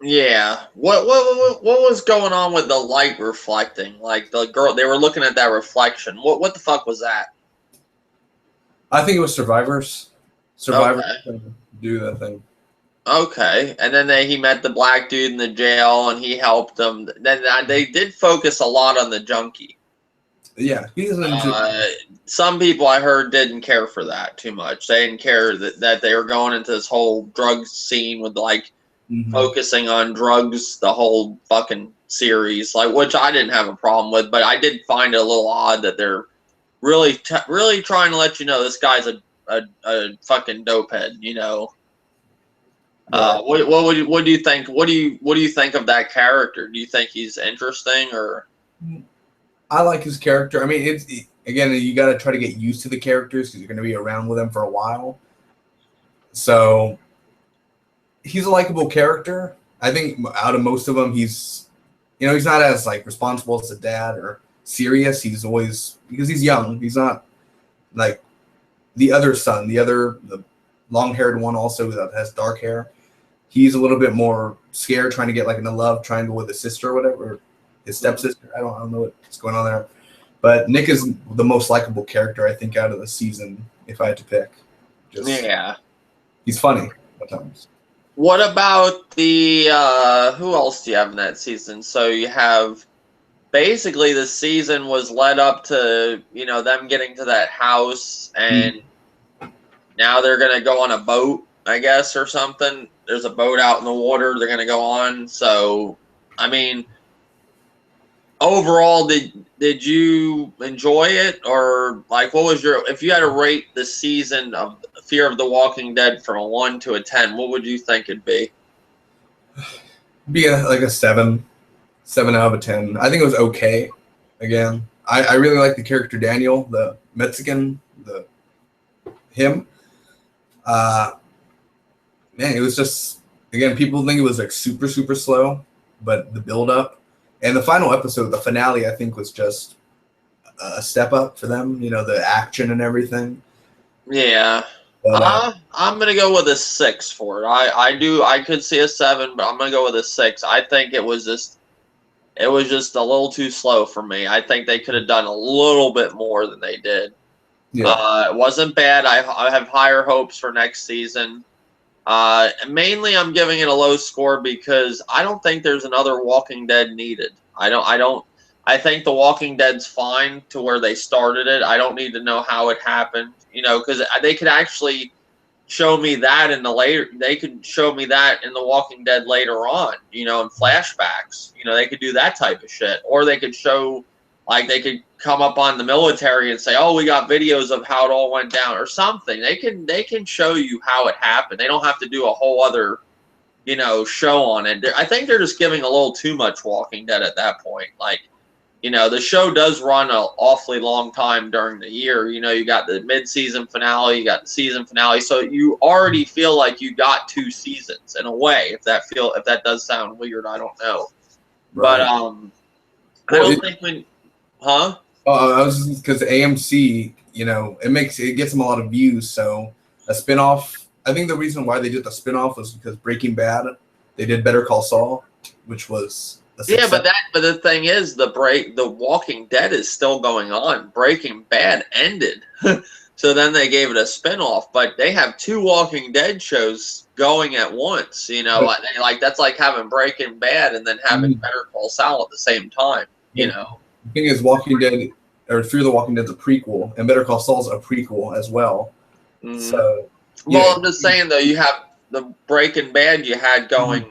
Yeah. What was going on with the light reflecting? Like the girl, they were looking at that reflection. What the fuck was that? I think it was Survivors. Survivors do that thing. Okay, and then he met the black dude in the jail, and he helped them. Then they did focus a lot on the junkie. Yeah, some people I heard didn't care for that too much. They didn't care that they were going into this whole drug scene with focusing on drugs the whole fucking series, which I didn't have a problem with, but I did find it a little odd that they're really trying to let you know this guy's a fucking dopehead, What do you think? What do you think of that character? Do you think he's interesting or? I like his character. I mean, again, you got to try to get used to the characters because you're going to be around with them for a while. So he's a likable character. I think out of most of them, he's not as responsible as a dad or serious. He's always because he's young. He's not like the other son, the long-haired one also that has dark hair. He's a little bit more scared, trying to get in a love triangle with his sister or whatever, his stepsister. I don't know what's going on there. But Nick is the most likable character, I think, out of the season, if I had to pick. Yeah. He's funny at times. What about the who else do you have in that season? So you have basically the season was led up to, them getting to that house, and now they're going to go on a boat, I guess, or something. There's a boat out in the water they're going to go on. So, I mean, overall, did you enjoy it? Or, what was if you had to rate the season of Fear of the Walking Dead from a 1 to a 10, what would you think it'd be? Be a 7. 7 out of a 10. I think it was okay. Again, I really like the character Daniel, the Mexican, him. Man, it was just, again, people think it was super, super slow, but the build up and the final episode, the finale, I think was just a step up for them. You know, the action and everything. Yeah. But I'm gonna go with a 6 for it. I could see a 7, but I'm gonna go with a 6. I think it was just a little too slow for me. I think they could have done a little bit more than they did. yeah, It wasn't bad. I have higher hopes for next season. Mainly, I'm giving it a low score because I don't think there's another Walking Dead needed. I don't. I don't. I think The Walking Dead's fine to where they started it. I don't need to know how it happened, because they could actually show me that in the later. They could show me that in The Walking Dead later on, in flashbacks. They could do that type of shit, or they could show, like, they could come up on the military and say, "Oh, we got videos of how it all went down," or something. They can show you how it happened. They don't have to do a whole other, show on it. I think they're just giving a little too much Walking Dead at that point. Like, the show does run an awfully long time during the year. You got the mid-season finale, you got the season finale, so you already feel like you got 2 seasons in a way. If that does sound weird, I don't know, but right. I Well, don't think when, huh? I was because AMC, it gets them a lot of views. So a spinoff. I think the reason why they did the spinoff was because Breaking Bad, they did Better Call Saul, which was a Yeah, success. but the thing is, the Walking Dead is still going on. Breaking Bad ended, so then they gave it a spinoff. But they have 2 Walking Dead shows going at once. But Like that's like having Breaking Bad and then having Better Call Saul at the same time. the thing is, Walking Dead or Through the Walking Dead's a prequel, and Better Call Saul's a prequel as well. Mm-hmm. So Well, yeah, I'm just saying though, you have the Breaking Bad you had going.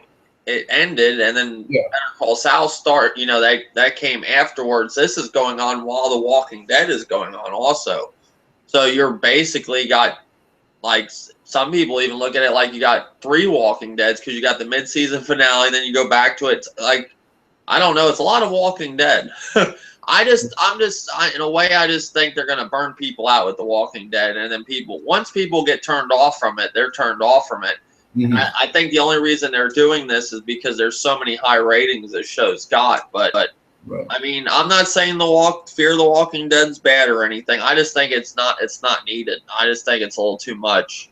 It ended, and then yeah, Better Call Saul start. That came afterwards. This is going on while The Walking Dead is going on, also. So you're basically got, like, some people even look at it like you got 3 Walking Deads because you got the mid-season finale, then you go back to it. Like, I don't know, it's a lot of Walking Dead. In a way, I just think they're gonna burn people out with The Walking Dead, and then once people get turned off from it, they're turned off from it. mhm, I think the only reason they're doing this is because there's so many high ratings this show's got. But right. I mean, I'm not saying Fear the Walking Dead's bad or anything. I just think it's not needed. I just think it's a little too much.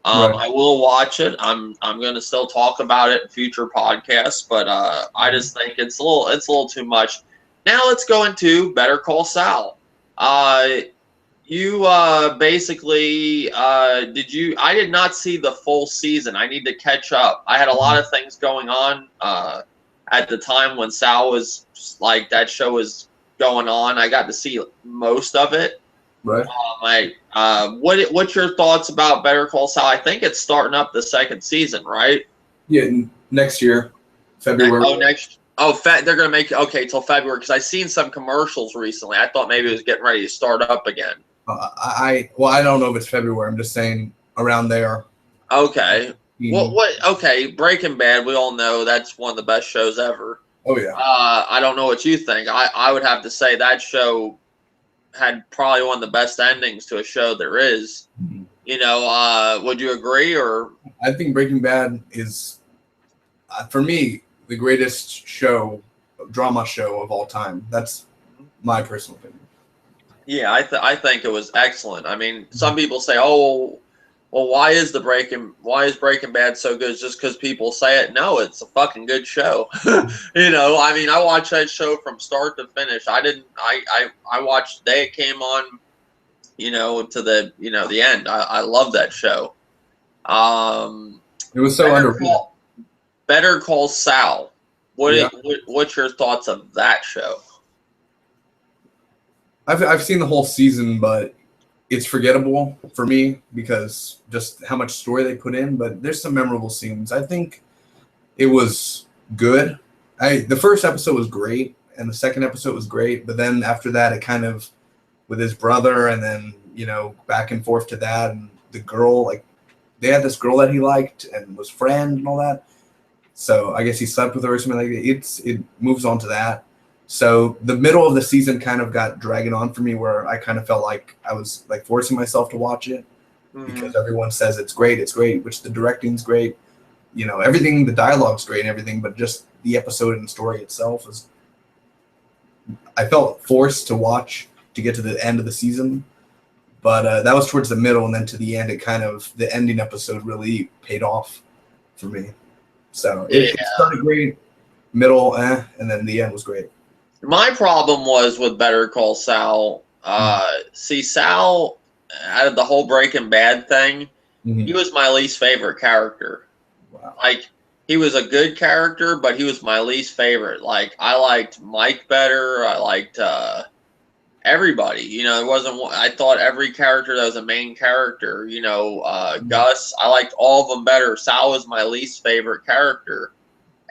Right. I will watch it. I'm gonna still talk about it in future podcasts, but I just think it's a little too much. Now let's go into Better Call Saul. You basically I did not see the full season. I need to catch up. I had a lot of things going on at the time when Sal was, like, that show was going on. I got to see most of it. Right. What's your thoughts about Better Call Saul? I think it's starting up the 2nd season, right? Yeah, next year, February. They're gonna make it okay till February, because I seen some commercials recently. I thought maybe it was getting ready to start up again. I don't know if it's February. I'm just saying around there. Okay. Okay, Breaking Bad, we all know that's one of the best shows ever. Oh yeah. I don't know what you think. I would have to say that show had probably one of the best endings to a show there is. Would you agree? Or I think Breaking Bad is, for me, the greatest drama show of all time. That's my personal opinion. yeah, I think it was excellent. I mean, some people say, "Oh, well, why is Breaking Bad so good?" It's just because people say it. No, it's a fucking good show. I mean, I watched that show from start to finish. I watched the day it came on, to the end. I love that show. It was so underrated. Better Call Saul. What's your thoughts of that show? I've seen the whole season, but it's forgettable for me because just how much story they put in. But there's some memorable scenes. I think it was good. The first episode was great, and the second episode was great. But then after that, it kind of, with his brother, and then back and forth to that, and the girl, like, they had this girl that he liked and was friend and all that. So I guess he slept with her or something like that. It moves on to that. So the middle of the season kind of got dragging on for me, where I kind of felt like I was, like, forcing myself to watch it because everyone says it's great, which the directing's great, everything, the dialogue's great and everything, but just the episode and story itself I felt forced to watch to get to the end of the season. But that was towards the middle, and then to the end, the ending episode really paid off for me. So it started great, middle, and then the end was great. My problem was with Better Call Saul. See, Sal, out of the whole Breaking Bad thing, he was my least favorite character. Wow. Like, he was a good character, but he was my least favorite. Like, I liked Mike better. I liked everybody. You know, it wasn't. I thought every character that was a main character. You know, Gus. I liked all of them better. Sal was my least favorite character,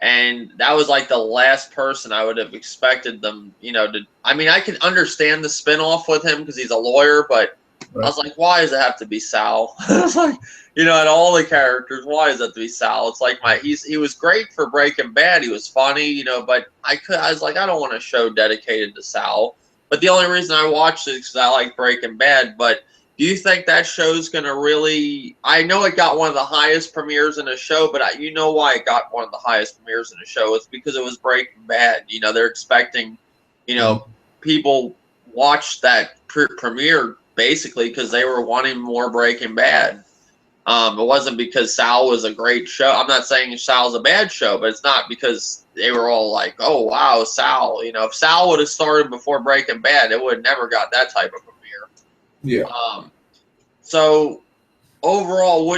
and that was like the last person I would have expected them. You know, to. I mean, I can understand the spinoff with him because he's a lawyer, but I was like, why does it have to be Sal? I was like, you know, out of all the characters, why does it have to be Sal? It's like he was great for Breaking Bad. He was funny, you know, but I was like, I don't want a show dedicated to Sal. But the only reason I watched it is because I like Breaking Bad. But do you think that show's going to really... I know it got one of the highest premieres in a show, but you know why it got one of the highest premieres in a show? It's because it was Breaking Bad. You know, they're expecting, you know, people watched that premiere basically because they were wanting more Breaking Bad. It wasn't because Sal was a great show. I'm not saying Sal's a bad show, but it's not because they were all like, oh, wow, Sal. You know, if Sal would have started before Breaking Bad, it would have never got that type of premiere. Yeah. So overall,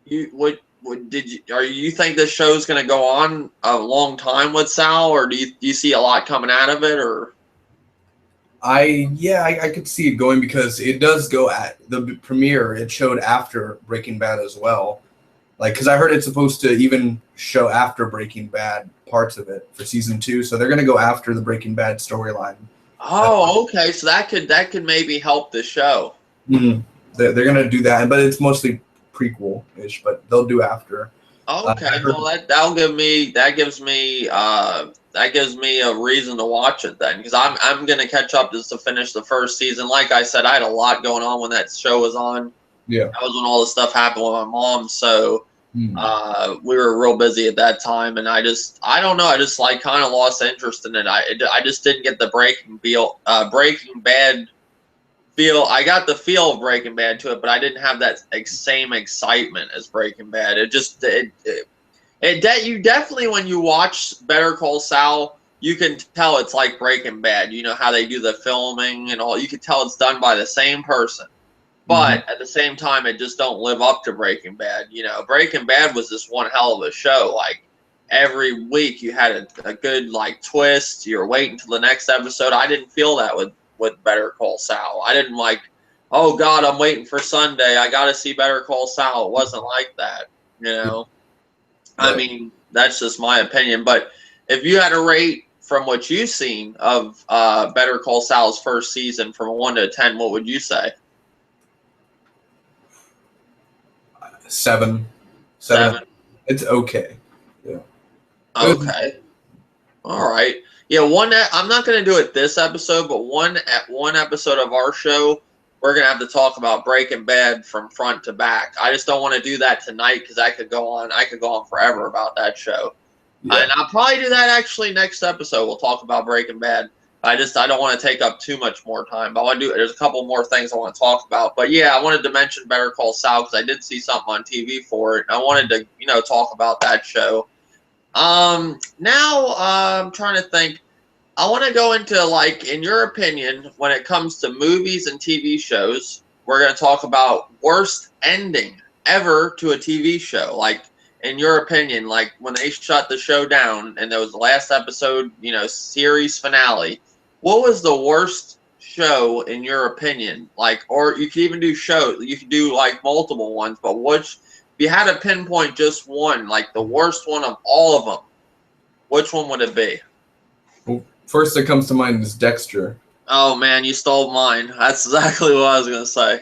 you think this show's going to go on a long time with Sal, or do you see a lot coming out of it, or? I could see it going because it does go at the premiere. It showed after Breaking Bad as well. Like, because I heard it's supposed to even show after Breaking Bad parts of it for season 2. So they're going to go after the Breaking Bad storyline. Oh, okay. So that could maybe help the show. Mm-hmm. They're going to do that, but it's mostly prequel-ish, but they'll do after. Okay, well that gives me a reason to watch it then, because I'm gonna catch up just to finish the first season. Like I said, I had a lot going on when that show was on. Yeah, that was when all the stuff happened with my mom, so we were real busy at that time, and I don't know, I just like kind of lost interest in it. I just didn't get the Breaking Bad feel. I got the feel of Breaking Bad to it, but I didn't have that same excitement as Breaking Bad. You definitely, when you watch Better Call Saul, you can tell it's like Breaking Bad. You know how they do the filming and all. You can tell it's done by the same person, but at the same time, it just don't live up to Breaking Bad. You know, Breaking Bad was just one hell of a show. Like, every week you had a good like twist. You're waiting till the next episode. I didn't feel that with Better Call Saul. I didn't like, oh God, I'm waiting for Sunday. I got to see Better Call Saul. It wasn't like that, you know. I mean, that's just my opinion. But if you had to rate from what you've seen of Better Call Saul's first season from 1 to 10, what would you say? 7. 7. It's okay. Yeah. Okay. All right. Yeah, I'm not going to do it this episode, but one episode of our show, we're going to have to talk about Breaking Bad from front to back. I just don't want to do that tonight because I could go on forever about that show. Yeah. And I'll probably do that actually next episode. We'll talk about Breaking Bad. I don't want to take up too much more time. But there's a couple more things I want to talk about. But yeah, I wanted to mention Better Call Saul because I did see something on TV for it. And I wanted to, talk about that show. Now I'm trying to think. I want to go into, like, in your opinion, when it comes to movies and TV shows, we're going to talk about worst ending ever to a TV show. Like, in your opinion, like when they shut the show down and there was the last episode, series finale, what was the worst show in your opinion? Like, or you could even do you could do like multiple ones, but if you had to pinpoint just one, like the worst one of all of them, which one would it be? Well, first that comes to mind is Dexter. Oh man, you stole mine. That's exactly what I was gonna say.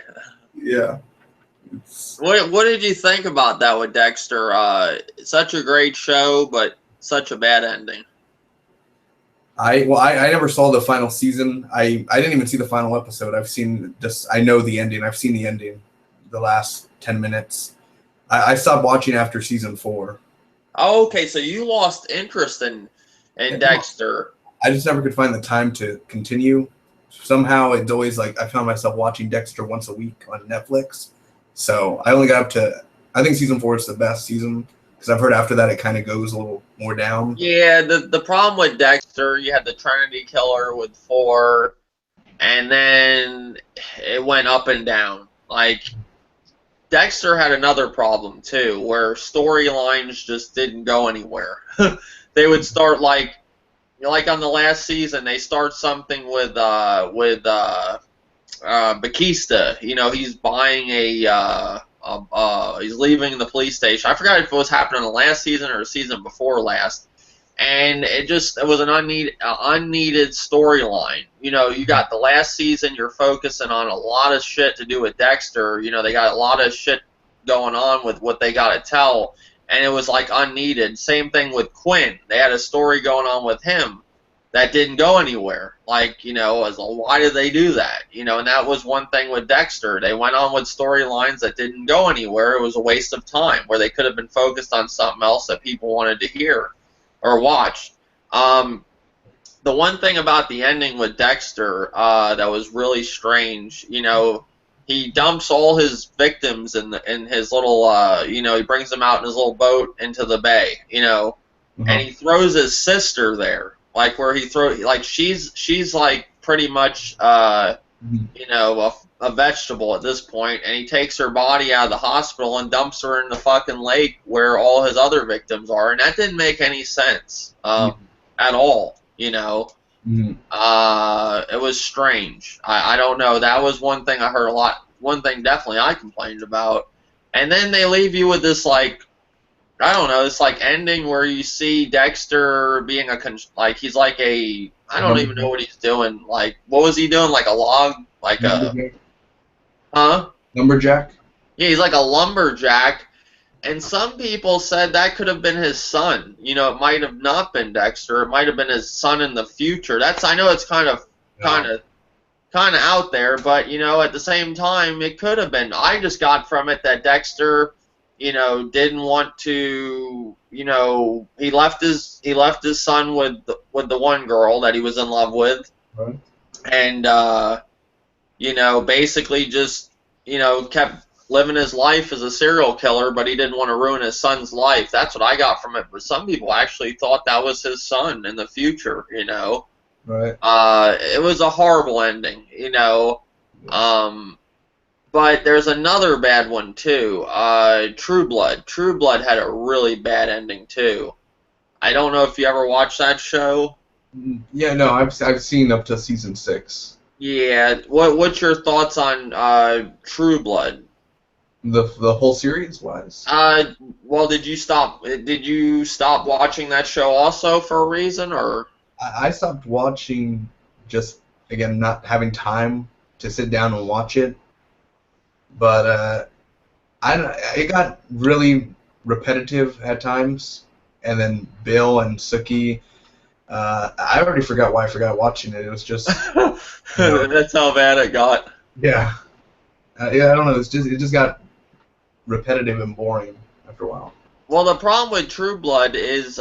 Yeah. What did you think about that with Dexter? Such a great show, but such a bad ending. I never saw the final season. I didn't even see the final episode. I know the ending. I've seen the ending, the last 10 minutes. I stopped watching after season 4. Oh, okay, so you lost interest in Dexter. I just never could find the time to continue. somehow it's always like I found myself watching Dexter once a week on Netflix. So I only got up to, I think season 4 is the best season because I've heard after that it kind of goes a little more down. Yeah, the problem with Dexter, you had the Trinity Killer with 4, and then it went up and down. Like, Dexter had another problem too, where storylines just didn't go anywhere. They would start like on the last season, they start something with Batista. You know, he's buying he's leaving the police station. I forgot if it was happening the last season or the season before last. And it was an unneeded storyline. You know, you got the last season, you're focusing on a lot of shit to do with Dexter. You know, they got a lot of shit going on with what they got to tell, and it was like unneeded. Same thing with Quinn. They had a story going on with him that didn't go anywhere. Like, you know, as why did they do that? You know, and that was one thing with Dexter. They went on with storylines that didn't go anywhere. It was a waste of time where they could have been focused on something else that people wanted to hear or watch. The one thing about the ending with Dexter that was really strange, you know, he dumps all his victims in his little, you know, he brings them out in his little boat into the bay, you know, and he throws his sister there, like where he throws, like she's like pretty much, you know, a vegetable at this point, and he takes her body out of the hospital and dumps her in the fucking lake where all his other victims are, and that didn't make any sense at all, you know. It was strange. I don't know. That was one thing I heard a lot. One thing definitely I complained about. And then they leave you with this, like, I don't know, this, like, ending where you see Dexter being like, he's like a, I don't even know what he's doing. Like, what was he doing? Like a log? Like a... Huh? Lumberjack? Yeah, he's like a lumberjack. And some people said that could have been his son. You know, it might have not been Dexter. It might have been his son in the future. That's, I know it's kind of out there, but you know, at the same time, it could have been. I just got from it that Dexter, you know, didn't want to. You know, he left his son with the one girl that he was in love with, right. And you know, basically just, you know, kept living his life as a serial killer, but he didn't want to ruin his son's life. That's what I got from it. But some people actually thought that was his son in the future, you know. Right. It was a horrible ending, you know. But there's another bad one, too. True Blood. True Blood had a really bad ending, too. I don't know if you ever watched that show. Yeah, no, I've seen up to season 6. Yeah. What's your thoughts on True Blood? The whole series wise? Well, did you stop watching that show also for a reason, or? I stopped watching just, again, not having time to sit down and watch it. But it got really repetitive at times, and then Bill and Sookie. I already forgot why I forgot watching it. It was just That's how bad it got. Yeah. Yeah, I don't know. It just got repetitive and boring after a while. Well, the problem with True Blood is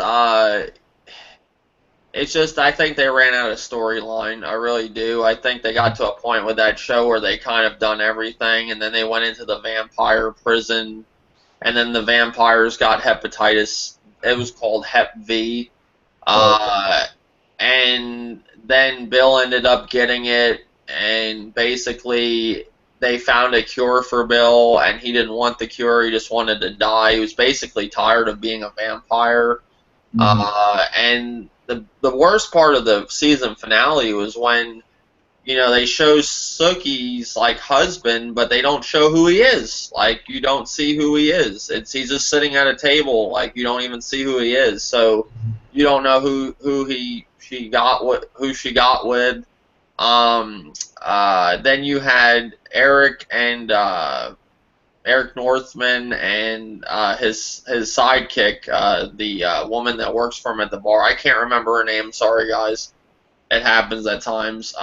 it's just, I think they ran out of storyline. I really do. I think they got to a point with that show where they kind of done everything, and then they went into the vampire prison, and then the vampires got hepatitis. It was called Hep V. And then Bill ended up getting it, and basically they found a cure for Bill, and he didn't want the cure. He just wanted to die. He was basically tired of being a vampire. And the worst part of the season finale was when, you know, they show Sookie's, like, husband, but they don't show who he is. Like, you don't see who he is. He's just sitting at a table. Like, you don't even see who he is. So you don't know who she got with. Then you had Eric and Eric Northman and his sidekick, the woman that works for him at the bar. I can't remember her name. Sorry, guys. It happens at times.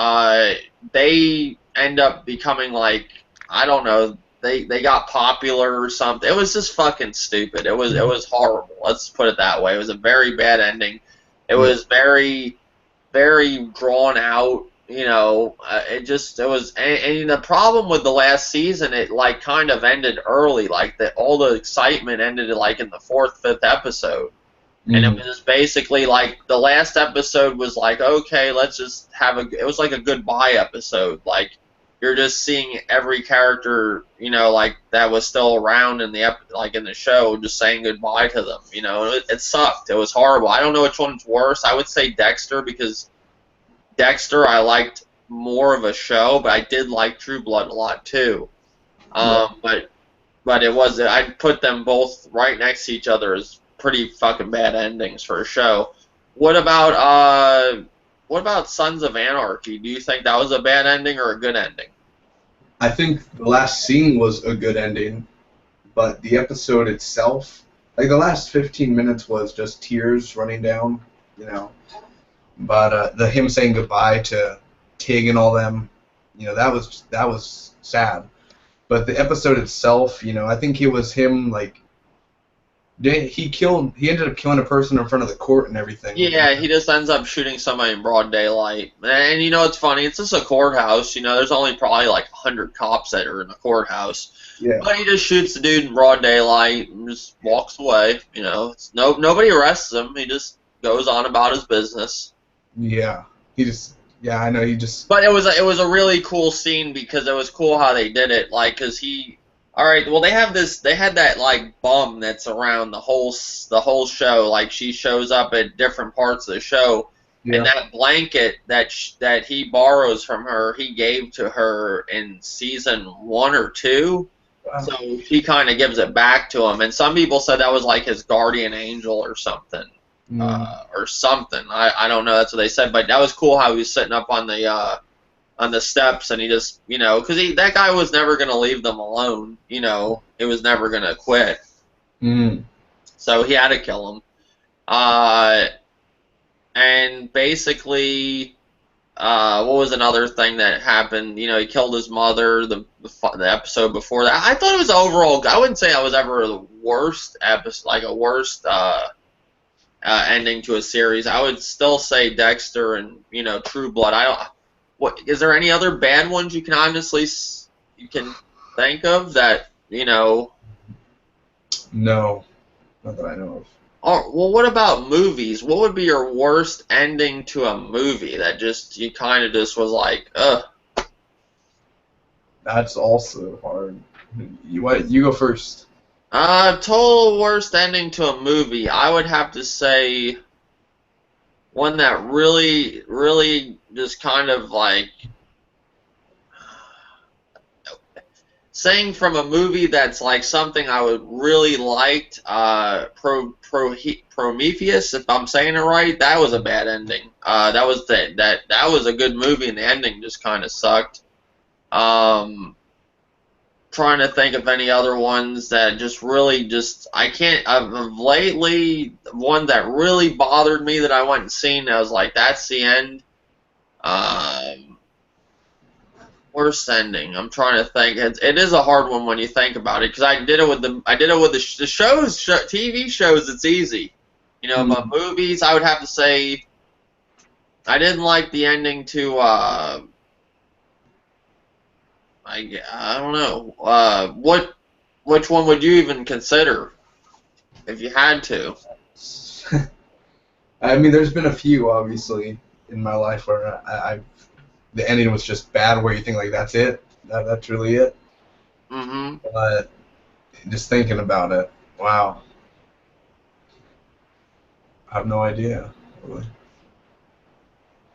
They end up becoming, like, I don't know. They got popular or something. It was just fucking stupid. It was horrible. Let's put it that way. It was a very bad ending. It was very, very drawn out. it was, and the problem with the last season, it like kind of ended early, like all the excitement ended like in the fourth, fifth episode. And it was just basically like the last episode was like, okay, let's just it was like a goodbye episode. Like, you're just seeing every character, like that was still around in in the show, just saying goodbye to them. It sucked. It was horrible. I don't know which one's worse. I would say Dexter, because Dexter I liked more of a show, but I did like True Blood a lot too. But I'd put them both right next to each other as pretty fucking bad endings for a show. What about Sons of Anarchy? Do you think that was a bad ending or a good ending? I think the last scene was a good ending, but the episode itself, like the last 15 minutes was just tears running down, But him saying goodbye to Tig and all them, that was sad. But the episode itself, I think it was him like he ended up killing a person in front of the court and everything. Yeah, he just ends up shooting somebody in broad daylight. And it's funny, it's just a courthouse, there's only probably like 100 cops that are in the courthouse. Yeah. But he just shoots the dude in broad daylight and just walks away, nobody arrests him, he just goes on about his business. Yeah. I know he just. But it was a really cool scene, because it was cool how they did it. Like, cause they had that like bum that's around the whole show. Like, she shows up at different parts of the show, yeah. And that blanket that he borrows from her, he gave to her in season 1 or 2. Wow. So she kind of gives it back to him, and some people said that was like his guardian angel or something. Or something. I don't know. That's what they said. But that was cool how he was sitting up on the steps, and he just, because that guy was never going to leave them alone. He was never going to quit. So he had to kill him. And basically, what was another thing that happened? He killed his mother. The episode before that, I thought it was overall. I wouldn't say I was ever the worst episode, like a worst. Ending to a series. I would still say Dexter and True Blood. What is there any other bad ones you can think of that No, not that I know of. Oh, well, what about movies? What would be your worst ending to a movie that you kind of just was like, ugh? That's also hard. You go first. Total worst ending to a movie. I would have to say one that really, really just kind of like saying from a movie that's like something I would really liked. Prometheus, if I'm saying it right, that was a bad ending. That was a good movie, and the ending just kind of sucked. Trying to think of any other ones that I can't. Of lately, one that really bothered me that I went and seen, I was like, that's the end. Worst ending. I'm trying to think. It is a hard one when you think about it, because I did it with the shows, TV shows. It's easy, But movies, I would have to say, I didn't like the ending to. I don't know. Which one would you even consider if you had to? I mean, there's been a few, obviously, in my life where the ending was just bad, where you think like that's it, that's really it. But just thinking about it, wow, I have no idea. Really.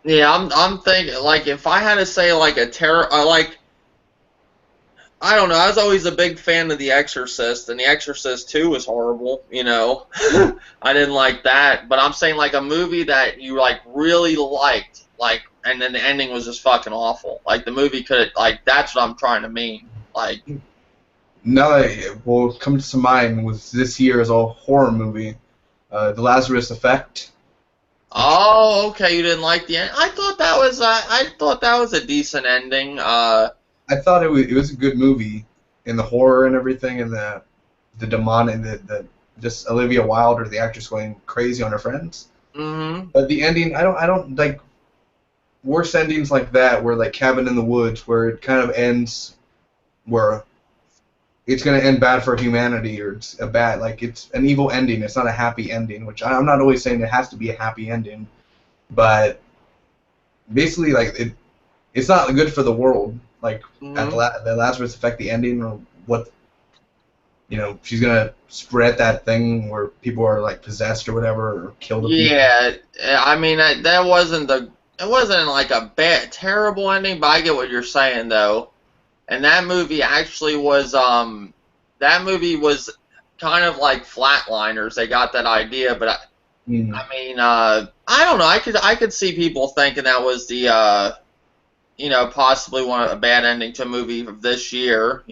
Yeah, I'm thinking, like, if I had to say like I don't know. I was always a big fan of The Exorcist, and The Exorcist 2 was horrible, I didn't like that. But I'm saying, like, a movie that you, like, really liked, like, and then the ending was just fucking awful. Like, the movie could, like, that's what I'm trying to mean. Like, now what comes to mind was this year's a horror movie, The Lazarus Effect. Oh, okay, you didn't like the end. I thought that was a decent ending. I thought it was a good movie, in the horror and everything, and the demonic, and the just Olivia Wilde, or the actress, going crazy on her friends. But the ending, I don't like. worse endings like that, where like Cabin in the Woods, where it kind of ends where it's going to end bad for humanity, or it's a bad, like it's an evil ending. It's not a happy ending, which I'm not always saying it has to be a happy ending, but basically like it's not good for the world. Like at the Lazarus Effect, the ending, or what, she's gonna spread that thing where people are like possessed or whatever, or kill the people. Yeah, I mean that wasn't it wasn't like a bad terrible ending, but I get what you're saying though. And that movie actually was that movie was kind of like Flatliners. They got that idea, but I mean I don't know. I could see people thinking that was the possibly a bad ending to a movie of this year.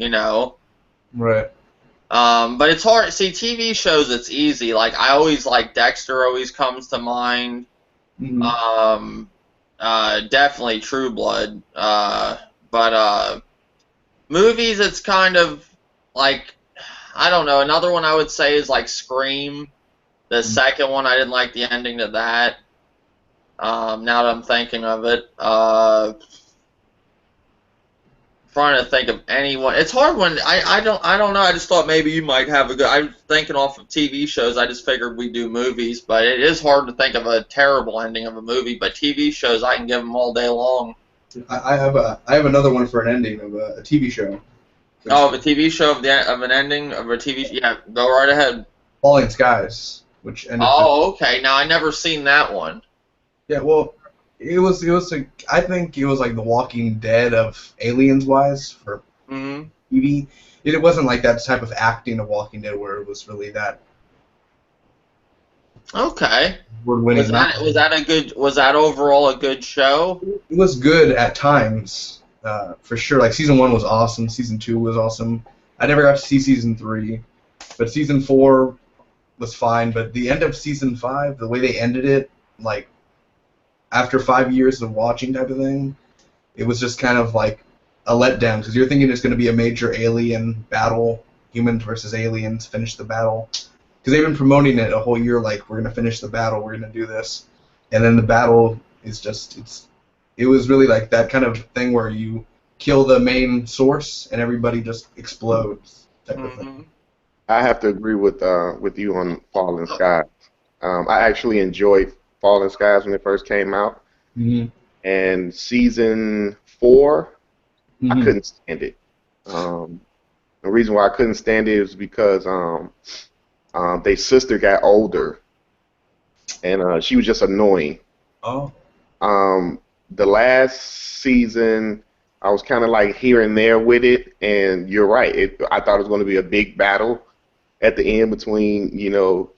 Right. But it's hard. See, TV shows, it's easy. Like I always like Dexter. Always comes to mind. Definitely True Blood. But movies, it's kind of like I don't know. Another one I would say is like Scream. The second one, I didn't like the ending to that. Now that I'm thinking of it, trying to think of anyone. It's hard when I don't know. I just thought maybe you might have a good. I'm thinking off of TV shows. I just figured we do movies, but it is hard to think of a terrible ending of a movie. But TV shows, I can give them all day long. I have another one for an ending of a TV show. Oh, of a TV show of an ending of a TV. Yeah, go right ahead. Falling Skies, which ended. Oh, okay. Now I never seen that one. Yeah, well, I think it was like The Walking Dead of aliens wise for TV. It wasn't like that type of acting of Walking Dead where it was really that. Okay. Was that overall a good show? It was good at times, for sure. Like season 1 was awesome, season 2 was awesome. I never got to see season 3, but season 4 was fine. But the end of season 5, the way they ended it, like after 5 years of watching type of thing, it was just kind of like a letdown because you're thinking it's going to be a major alien battle, humans versus aliens, finish the battle. Because they've been promoting it a whole year, like, we're going to finish the battle, we're going to do this. And then the battle is just, it was really like that kind of thing where you kill the main source and everybody just explodes type of thing. I have to agree with you on Fallen Skies. I actually enjoyed Fallen Skies when it first came out. And season 4, I couldn't stand it. The reason why I couldn't stand it is because their sister got older, and she was just annoying. Oh. The last season, I was kind of like here and there with it, and you're right. I thought it was going to be a big battle at the end between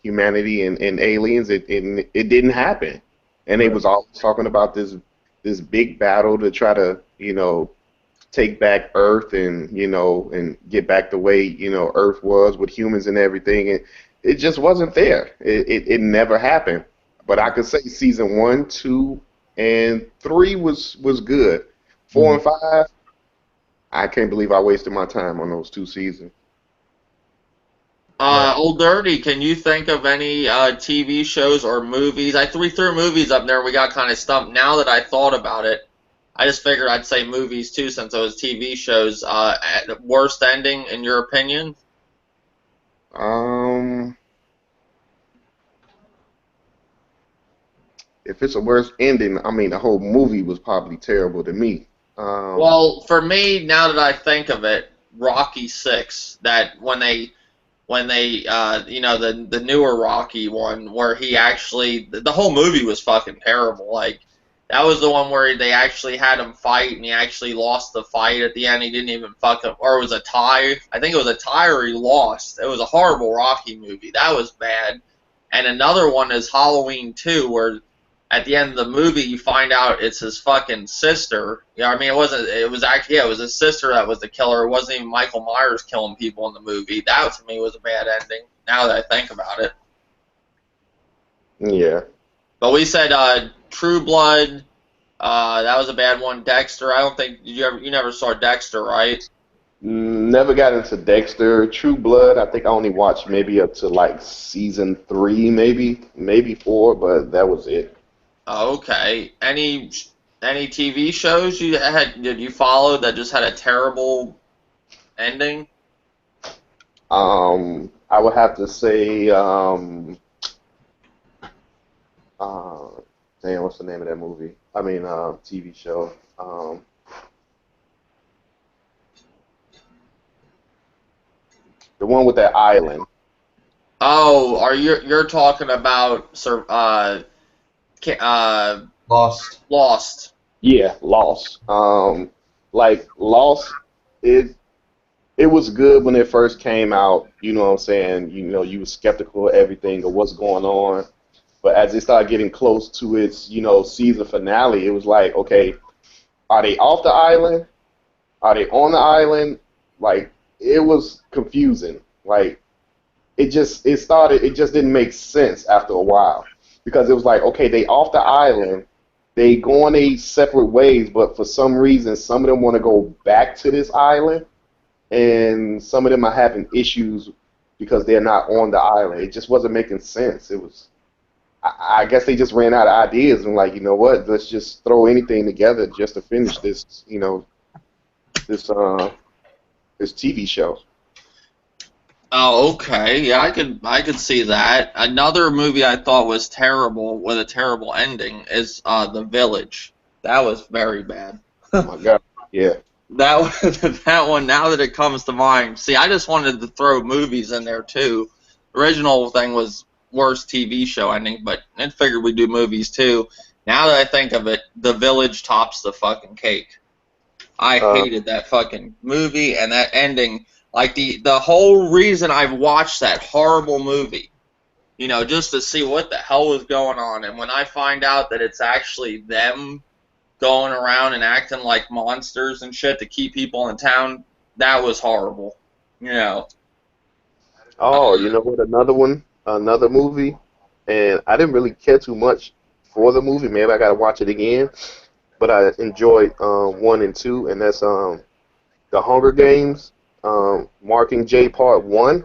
humanity and aliens. It didn't happen, and they was always talking about this big battle to try to take back Earth and and get back the way Earth was with humans and everything, and it just wasn't there. It never happened. But I could say season 1, 2, and 3 was good. 4 and 5, I can't believe I wasted my time on those 2 seasons. Old Dirty, can you think of any TV shows or movies? We threw movies up there. We got kind of stumped. Now that I thought about it, I just figured I'd say movies too, since it was TV shows. Worst ending, in your opinion? If it's a worst ending, I mean, the whole movie was probably terrible to me. Well, for me, now that I think of it, Rocky 6, that when they the newer Rocky one, where he actually, the whole movie was fucking terrible. Like, that was the one where they actually had him fight, and he actually lost the fight at the end. He didn't even fuck up, or it was a tie. I think it was a tie, or he lost. It was a horrible Rocky movie. That was bad. And another one is Halloween 2, where at the end of the movie you find out it's his fucking sister. I mean, it was his sister that was the killer. It wasn't even Michael Myers killing people in the movie. That, to me, was a bad ending, now that I think about it. Yeah. But we said True Blood, that was a bad one. Dexter, I don't think, you never saw Dexter, right? Never got into Dexter. True Blood, I think I only watched maybe up to like season 3, maybe 4, but that was it. Okay. Any Any TV shows did you follow that just had a terrible ending? I would have to say, damn, what's the name of that movie? I mean, TV show. The one with that island. Oh, you're talking about Lost. Lost? Yeah, Lost. Like Lost, it was good when it first came out. You know what I'm saying? You know, you were skeptical of everything of what's going on. But as it started getting close to its, season finale, it was like, okay, are they off the island? Are they on the island? Like, it was confusing. Like, it just didn't make sense after a while because it was like, okay, they off the island, they going their separate ways, but for some reason, some of them want to go back to this island, and some of them are having issues because they're not on the island. It just wasn't making sense. It was, I guess they just ran out of ideas and like, you know what? Let's just throw anything together just to finish this, this this TV show. Oh, okay. Yeah, I could see that. Another movie I thought was terrible with a terrible ending is The Village. That was very bad. Oh my God. Yeah. That one. Now that it comes to mind, see, I just wanted to throw movies in there too. The original thing was worst TV show ending, but I figured we'd do movies too. Now that I think of it, The Village tops the fucking cake. I hated that fucking movie and that ending. Like, the whole reason I've watched that horrible movie, just to see what the hell was going on. And when I find out that it's actually them going around and acting like monsters and shit to keep people in town, that was horrible. Oh, you know what? Another movie, and I didn't really care too much for the movie. Maybe I gotta watch it again. But I enjoyed 1 and 2, and that's The Hunger Games, Mockingjay Part 1.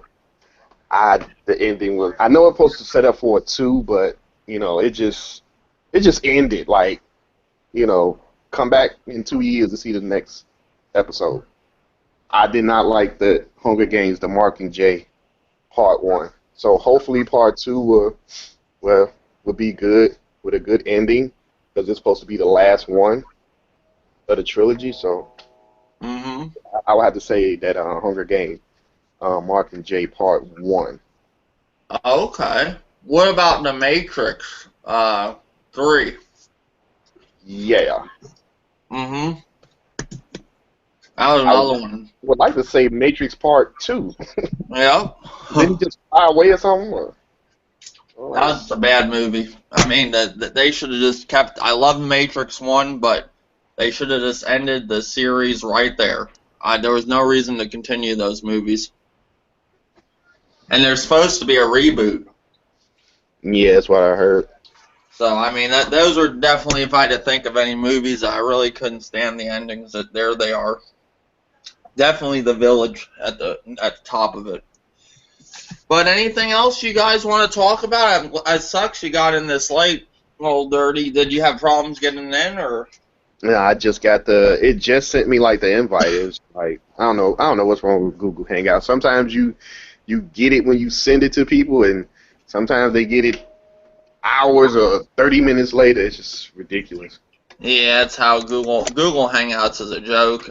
The ending was, I know it's supposed to set up for a 2, but it just ended like, come back in 2 years to see the next episode. I did not like the Hunger Games, the Mockingjay Part 1. So hopefully Part 2 will be good with a good ending because it's supposed to be the last one of the trilogy. So I would have to say that Hunger Games, Mockingjay Part 1. Okay. What about The Matrix 3? Yeah. That was another one. Would like to say Matrix Part 2. Yeah. Didn't he just fly away or something? Or? That was a bad movie. I mean, that they should have just kept. I love Matrix 1, but they should have just ended the series right there. There was no reason to continue those movies. And there's supposed to be a reboot. Yeah, that's what I heard. So, I mean, those are definitely, if I had to think of any movies, I really couldn't stand the endings. There they are. Definitely The Village at the top of it. But anything else you guys want to talk about? It sucks you got in this late, Old Dirty. Did you have problems getting in, or? Yeah, I just got it just sent me like the invite. It was like, I don't know what's wrong with Google Hangout. Sometimes you get it when you send it to people, and sometimes they get it hours or 30 minutes later. It's just ridiculous. Yeah, it's how Google Hangouts is a joke.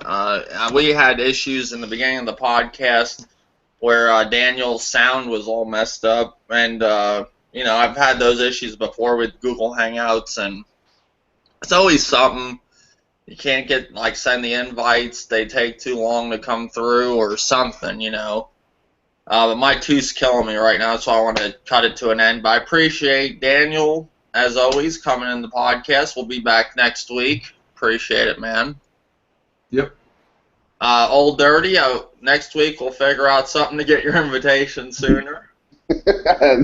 We had issues in the beginning of the podcast where Daniel's sound was all messed up, and I've had those issues before with Google Hangouts, and it's always something. You can't send the invites; they take too long to come through, or something, But my tooth's killing me right now, so I want to cut it to an end. But I appreciate Daniel, as always, coming in the podcast. We'll be back next week. Appreciate it, man. Yep. Old Dirty, next week we'll figure out something to get your invitation sooner.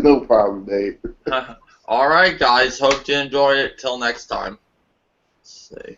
No problem, Dave. All right, guys. Hope you enjoyed it. Till next time. Let's see.